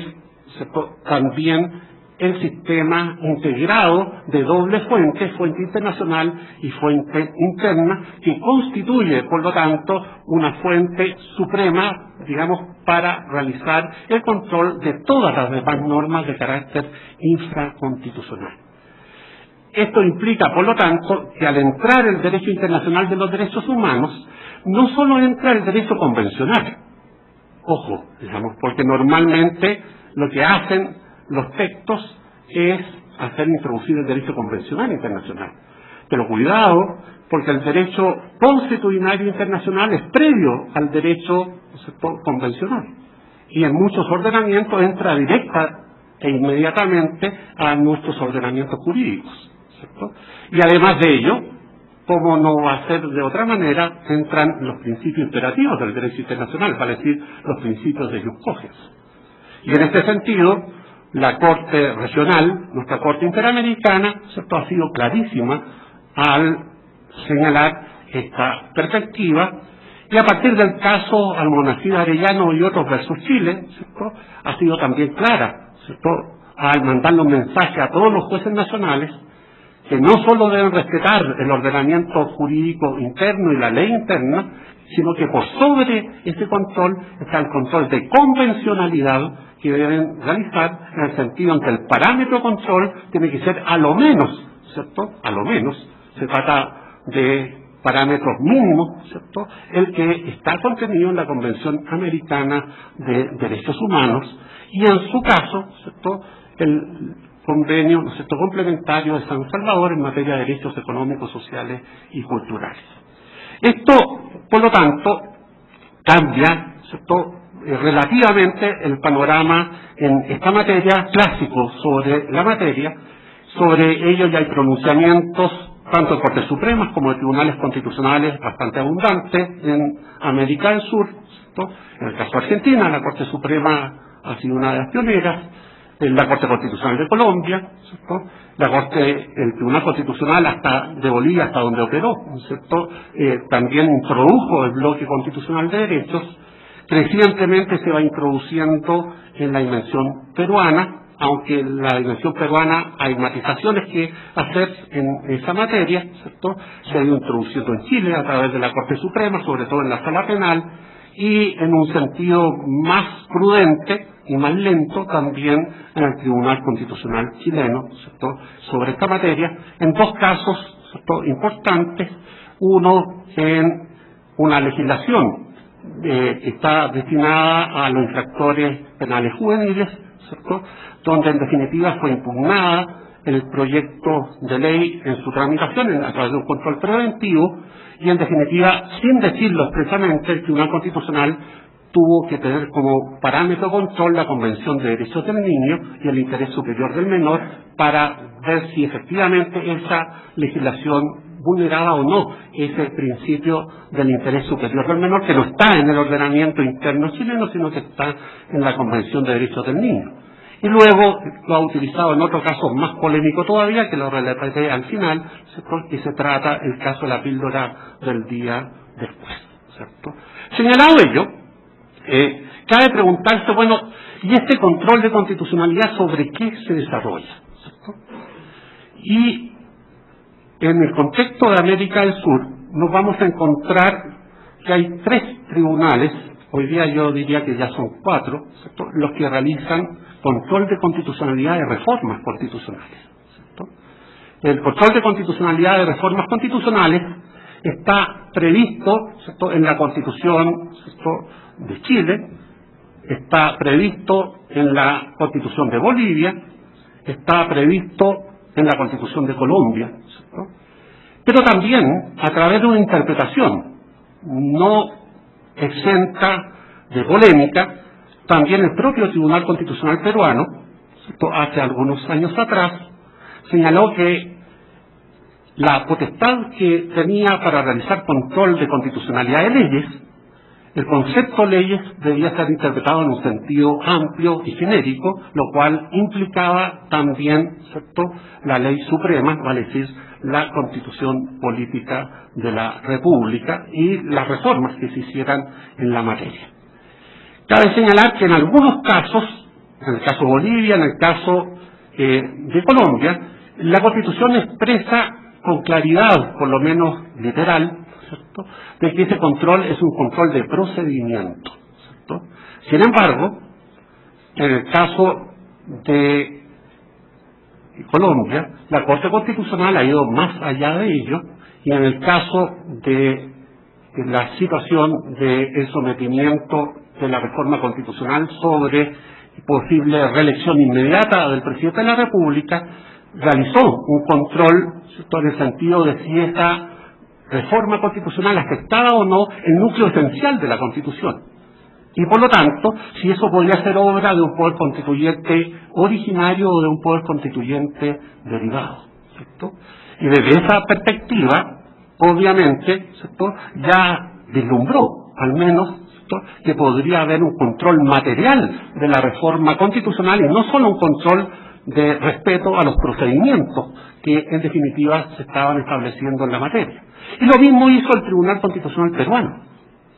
¿cierto?, también el sistema integrado de doble fuente, fuente internacional y fuente interna, que constituye, por lo tanto, una fuente suprema, digamos, para realizar el control de todas las demás normas de carácter infraconstitucional. Esto implica, por lo tanto, que al entrar el derecho internacional de los derechos humanos, no solo entra el derecho convencional, ojo, digamos, porque normalmente lo que hacen los textos es hacer introducir el derecho convencional internacional. Pero cuidado, porque el derecho constitucional internacional es previo al derecho convencional. Y en muchos ordenamientos entra directa e inmediatamente a nuestros ordenamientos jurídicos, ¿cierto? Y además de ello, como no va a ser de otra manera, entran los principios imperativos del derecho internacional, vale decir, los principios de jus cogens. Y en este sentido, la Corte Regional, nuestra Corte Interamericana, ¿cierto?, ha sido clarísima al señalar esta perspectiva, y a partir del caso Almonacid Arellano y otros versus Chile, ¿cierto?, ha sido también clara, ¿cierto?, al mandarle un mensaje a todos los jueces nacionales que no solo deben respetar el ordenamiento jurídico interno y la ley interna, sino que por sobre ese control está el control de convencionalidad que deben realizar, en el sentido en que el parámetro de control tiene que ser a lo menos, ¿cierto? A lo menos, se trata de parámetros mínimos, ¿cierto? El que está contenido en la Convención Americana de Derechos Humanos y en su caso, ¿cierto?, el convenio, ¿no es cierto?, complementario de San Salvador en materia de derechos económicos, sociales y culturales. Esto, por lo tanto, cambia, ¿cierto?, relativamente el panorama en esta materia, clásico sobre la materia. Sobre ello ya hay pronunciamientos tanto de Cortes Supremas como de tribunales constitucionales bastante abundantes en América del Sur, ¿cierto? En el caso de Argentina, la Corte Suprema ha sido una de las pioneras, la Corte Constitucional de Colombia, ¿cierto? El Tribunal Constitucional hasta de Bolivia, hasta donde operó, ¿cierto? También introdujo el bloque constitucional de derechos. Crecientemente se va introduciendo en la dimensión peruana, aunque en la dimensión peruana hay matizaciones que hacer en esa materia, ¿cierto? Se ha ido introduciendo en Chile a través de la Corte Suprema, sobre todo en la Sala Penal, y en un sentido más prudente y más lento también en el Tribunal Constitucional chileno, ¿cierto?, sobre esta materia, en dos casos, ¿cierto?, importantes. Uno en una legislación que está destinada a los infractores penales juveniles, ¿cierto?, donde en definitiva fue impugnada el proyecto de ley en su tramitación a través de un control preventivo y en definitiva, sin decirlo expresamente, el Tribunal Constitucional tuvo que tener como parámetro de control la Convención de Derechos del Niño y el interés superior del menor para ver si efectivamente esa legislación vulneraba o no ese principio del interés superior del menor, que no está en el ordenamiento interno chileno, sino que está en la Convención de Derechos del Niño. Y luego lo ha utilizado en otro caso más polémico todavía, que lo relataré al final, ¿cierto?, que se trata el caso de la píldora del día después, ¿cierto? Señalado ello, cabe preguntarse, bueno, ¿y este control de constitucionalidad sobre qué se desarrolla? ¿Cierto? Y en el contexto de América del Sur nos vamos a encontrar que hay tres tribunales, hoy día yo diría que ya son cuatro, ¿cierto?, los que realizan control de constitucionalidad de reformas constitucionales, ¿cierto? El control de constitucionalidad de reformas constitucionales está previsto, ¿cierto?, en la Constitución, ¿cierto?, de Chile, está previsto en la Constitución de Bolivia, está previsto en la Constitución de Colombia, ¿cierto?, pero también a través de una interpretación no exenta de polémica. También el propio Tribunal Constitucional peruano, ¿cierto?, hace algunos años atrás, señaló que la potestad que tenía para realizar control de constitucionalidad de leyes, el concepto leyes debía ser interpretado en un sentido amplio y genérico, lo cual implicaba también, ¿cierto?, la ley suprema, vale decir, la Constitución Política de la República y las reformas que se hicieran en la materia. Cabe señalar que en algunos casos, en el caso de Bolivia, en el caso de Colombia, la Constitución expresa con claridad, por lo menos literal, ¿cierto?, de que ese control es un control de procedimiento, ¿cierto? Sin embargo, en el caso de Colombia, la Corte Constitucional ha ido más allá de ello, y en el caso de la situación del sometimiento de la reforma constitucional sobre posible reelección inmediata del presidente de la República, realizó un control, ¿cierto?, en el sentido de si esa reforma constitucional afectaba o no el núcleo esencial de la Constitución. Y por lo tanto, si eso podía ser obra de un poder constituyente originario o de un poder constituyente derivado, ¿cierto? Y desde esa perspectiva, obviamente, ¿cierto?, ya vislumbró, al menos, ¿cierto?, que podría haber un control material de la reforma constitucional y no solo un control de respeto a los procedimientos que en definitiva se estaban estableciendo en la materia. Y lo mismo hizo el Tribunal Constitucional peruano,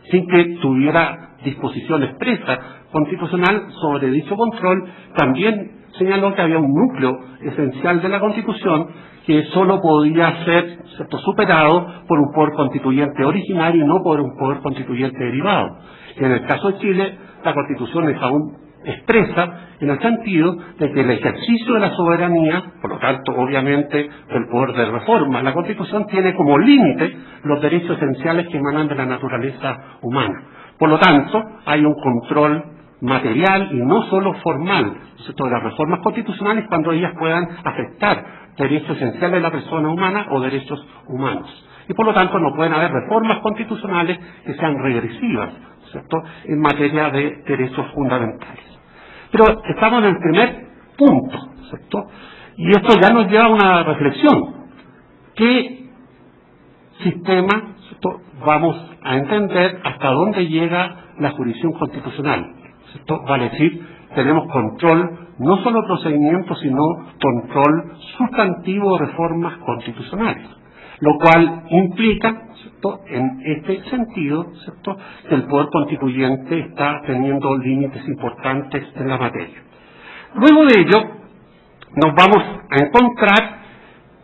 sin que tuviera disposición expresa constitucional sobre dicho control, también señaló que había un núcleo esencial de la Constitución que solo podía ser, ¿cierto?, superado por un poder constituyente originario y no por un poder constituyente derivado. Y en el caso de Chile, la Constitución es aún expresa en el sentido de que el ejercicio de la soberanía, por lo tanto, obviamente, el poder de reforma, la Constitución tiene como límite los derechos esenciales que emanan de la naturaleza humana. Por lo tanto, hay un control material y no solo formal, ¿cierto?, de las reformas constitucionales cuando ellas puedan afectar derechos esenciales de la persona humana o derechos humanos. Y por lo tanto no pueden haber reformas constitucionales que sean regresivas, ¿cierto?, en materia de derechos fundamentales. Pero estamos en el primer punto, ¿cierto? Y esto ya nos lleva a una reflexión. ¿Qué sistema, ¿cierto?, vamos a entender hasta dónde llega la jurisdicción constitucional? ¿Cierto? Vale decir, tenemos control, no solo procedimiento, sino control sustantivo de reformas constitucionales, lo cual implica, ¿cierto?, en este sentido, ¿cierto?, que el poder constituyente está teniendo límites importantes en la materia. Luego de ello, nos vamos a encontrar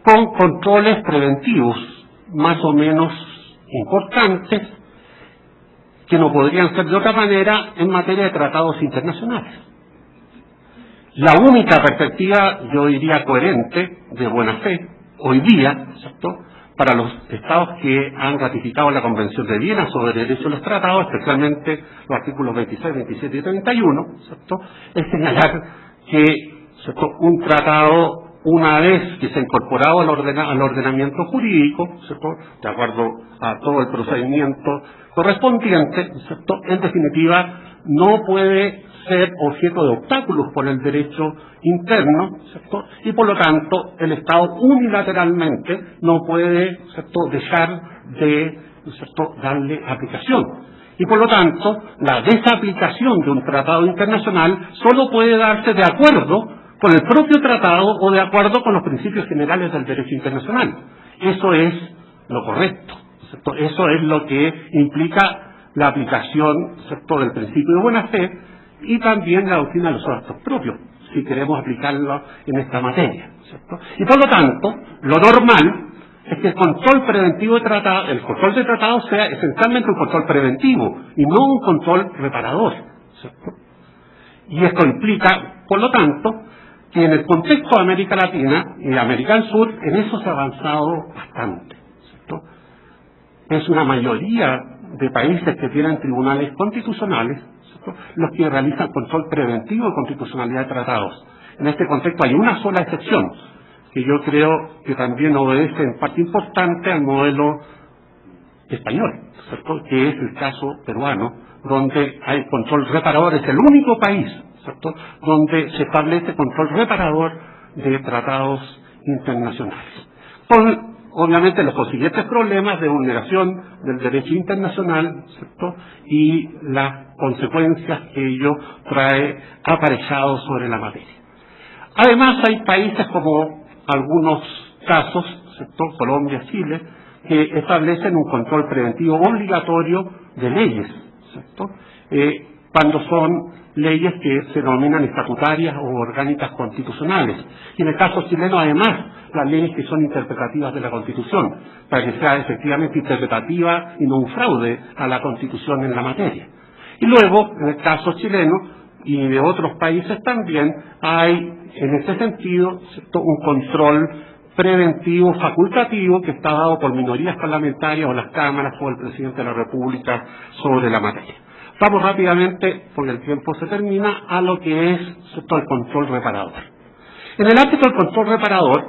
con controles preventivos más o menos importantes, que no podrían ser de otra manera en materia de tratados internacionales. La única perspectiva, yo diría coherente, de buena fe, hoy día, ¿cierto?, para los estados que han ratificado la Convención de Viena sobre el derecho de los tratados, especialmente los artículos 26, 27 y 31, ¿cierto?, es señalar que, ¿cierto?, un tratado, una vez que se ha incorporado al ordenamiento jurídico, ¿cierto?, de acuerdo a todo el procedimiento correspondiente, ¿cierto?, en definitiva no puede ser objeto de obstáculos por el derecho interno, ¿cierto?, y por lo tanto el Estado unilateralmente no puede, ¿cierto?, dejar de, ¿cierto?, darle aplicación. Y por lo tanto la desaplicación de un tratado internacional solo puede darse de acuerdo con el propio tratado o de acuerdo con los principios generales del derecho internacional. Eso es lo correcto, ¿cierto? Eso es lo que implica la aplicación, ¿cierto?, del principio de buena fe y también la doctrina de los actos propios, si queremos aplicarlo en esta materia, ¿cierto? Y por lo tanto, lo normal es que el control preventivo de tratado, el control de tratado sea esencialmente un control preventivo y no un control reparador, ¿cierto? Y esto implica, por lo tanto, que en el contexto de América Latina y de América del Sur, en eso se ha avanzado bastante, ¿cierto? Es una mayoría de países que tienen tribunales constitucionales, ¿cierto?, los que realizan control preventivo de constitucionalidad de tratados. En este contexto hay una sola excepción, que yo creo que también obedece en parte importante al modelo español, ¿cierto?, que es el caso peruano, donde hay control reparador, es el único país, ¿cierto?, donde se establece control reparador de tratados internacionales. Con, obviamente, los consiguientes problemas de vulneración del derecho internacional, ¿cierto?, y las consecuencias que ello trae aparejado sobre la materia. Además, hay países como algunos casos, ¿cierto?, Colombia, Chile, que establecen un control preventivo obligatorio de leyes, ¿cierto?, cuando son leyes que se denominan estatutarias o orgánicas constitucionales. Y en el caso chileno, además, las leyes que son interpretativas de la Constitución, para que sea efectivamente interpretativa y no un fraude a la Constitución en la materia. Y luego, en el caso chileno y de otros países también, hay en este sentido, ¿cierto?, un control preventivo facultativo que está dado por minorías parlamentarias o las cámaras o el presidente de la República sobre la materia. Vamos rápidamente, porque el tiempo se termina, a lo que es, ¿cierto?, el control reparador. En el ámbito del control reparador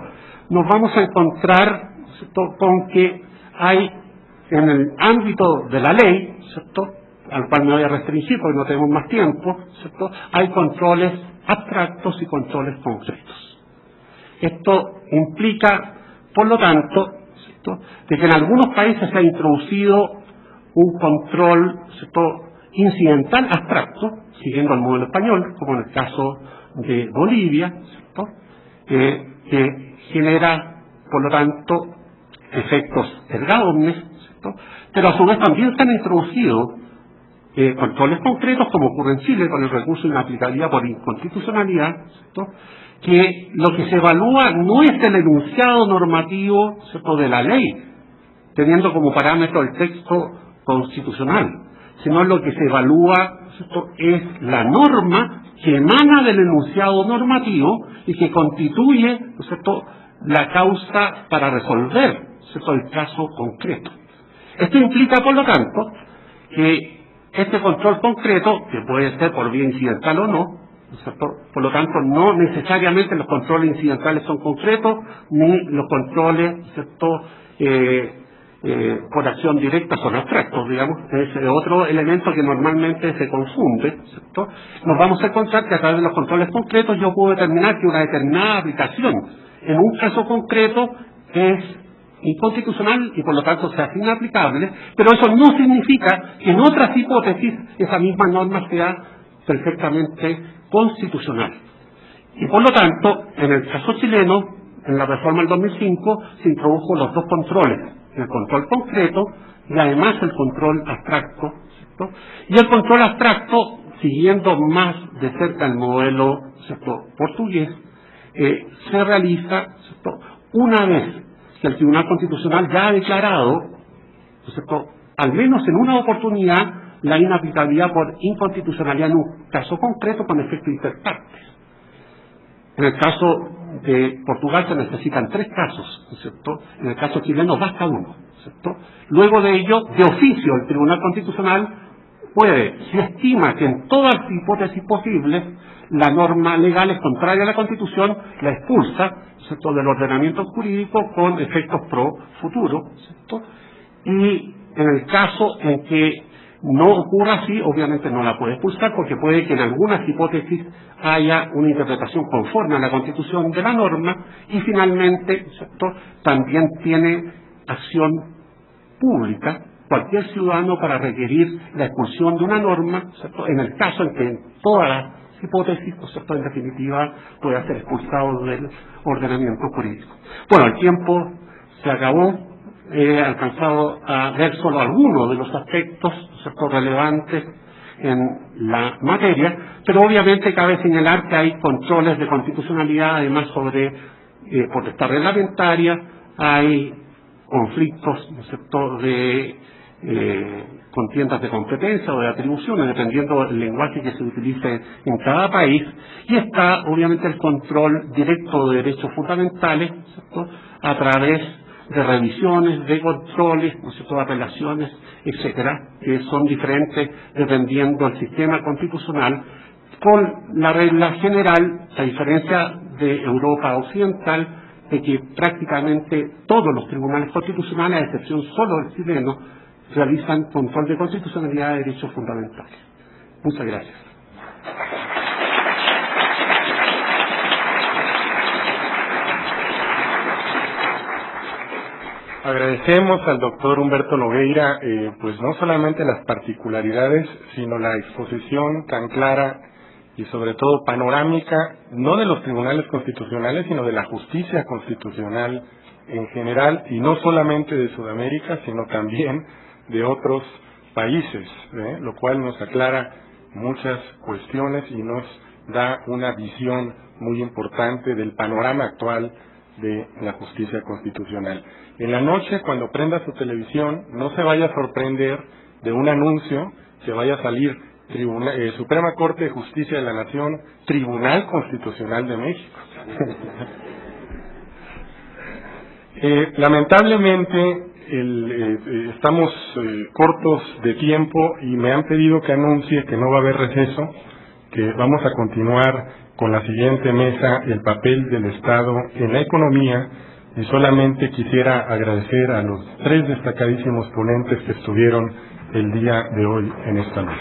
nos vamos a encontrar, ¿cierto?, con que hay en el ámbito de la ley, ¿cierto?, al cual me voy a restringir porque no tenemos más tiempo, ¿cierto?, hay controles abstractos y controles concretos. Esto implica, por lo tanto, ¿cierto?, de que en algunos países se ha introducido un control, ¿cierto?, incidental abstracto, siguiendo el modelo español, como en el caso de Bolivia, ¿cierto?, que genera, por lo tanto, efectos erga omnes, ¿cierto?, pero a su vez también se han introducido controles concretos, como ocurre en Chile con el recurso de inaplicabilidad por inconstitucionalidad, ¿cierto?, que lo que se evalúa no es el enunciado normativo, ¿cierto?, de la ley, teniendo como parámetro el texto constitucional, sino lo que se evalúa, ¿cierto?, es la norma que emana del enunciado normativo y que constituye, ¿cierto?, la causa para resolver, ¿cierto?, el caso concreto. Esto implica, por lo tanto, que este control concreto, que puede ser por vía incidental o no, ¿cierto?, por lo tanto, no necesariamente los controles incidentales son concretos, ni los controles, ¿cierto?, por acción directa son abstractos, digamos. Es otro elemento que normalmente se confunde, ¿cierto? Nos vamos a encontrar que a través de los controles concretos yo puedo determinar que una determinada aplicación en un caso concreto es inconstitucional y por lo tanto sea inaplicable, pero eso no significa que en otras hipótesis esa misma norma sea perfectamente constitucional. Y por lo tanto, en el caso chileno, en la reforma del 2005, se introdujo los dos controles, el control concreto y además el control abstracto, ¿cierto? Y el control abstracto, siguiendo más de cerca el modelo, ¿cierto?, portugués, se realiza, ¿cierto?, una vez que el Tribunal Constitucional ya ha declarado, ¿cierto?, al menos en una oportunidad, la inaplicabilidad por inconstitucionalidad en un caso concreto con efecto interpartes. En el caso de Portugal se necesitan 3 casos, ¿cierto? En el caso chileno basta uno, ¿cierto? Luego de ello, de oficio, el Tribunal Constitucional puede, si estima que en todas las hipótesis posibles la norma legal es contraria a la Constitución, la expulsa, ¿cierto?, del ordenamiento jurídico con efectos pro futuro, ¿cierto? Y en el caso en que no ocurra así, obviamente no la puede expulsar, porque puede que en algunas hipótesis haya una interpretación conforme a la Constitución de la norma, y finalmente, ¿cierto?, también tiene acción pública cualquier ciudadano para requerir la expulsión de una norma, ¿cierto?, en el caso en que en todas las hipótesis, ¿cierto?, en definitiva pueda ser expulsado del ordenamiento jurídico. Bueno, el tiempo se acabó. He alcanzado a ver solo algunos de los aspectos, ¿cierto?, relevantes en la materia, pero obviamente cabe señalar que hay controles de constitucionalidad, además sobre potestad reglamentaria, hay conflictos, ¿cierto?, de contiendas de competencia o de atribuciones, dependiendo del lenguaje que se utilice en cada país, y está obviamente el control directo de derechos fundamentales, ¿cierto?, a través de revisiones, de controles, ¿no es cierto?, de apelaciones, etcétera, que son diferentes dependiendo del sistema constitucional, con la regla general, a diferencia de Europa Occidental, de que prácticamente todos los tribunales constitucionales, a excepción solo del chileno, realizan control de constitucionalidad de derechos fundamentales. Muchas gracias. Agradecemos al doctor Humberto Nogueira, pues no solamente las particularidades, sino la exposición tan clara y sobre todo panorámica, no de los tribunales constitucionales, sino de la justicia constitucional en general, y no solamente de Sudamérica, sino también de otros países, lo cual nos aclara muchas cuestiones y nos da una visión muy importante del panorama actual de la justicia constitucional. En la noche, cuando prenda su televisión, no se vaya a sorprender de un anuncio que vaya a salir Suprema Corte de Justicia de la Nación, Tribunal Constitucional de México. Lamentablemente estamos cortos de tiempo y me han pedido que anuncie que no va a haber receso, que vamos a continuar con la siguiente mesa, el papel del Estado en la economía, y solamente quisiera agradecer a los 3 destacadísimos ponentes que estuvieron el día de hoy en esta mesa.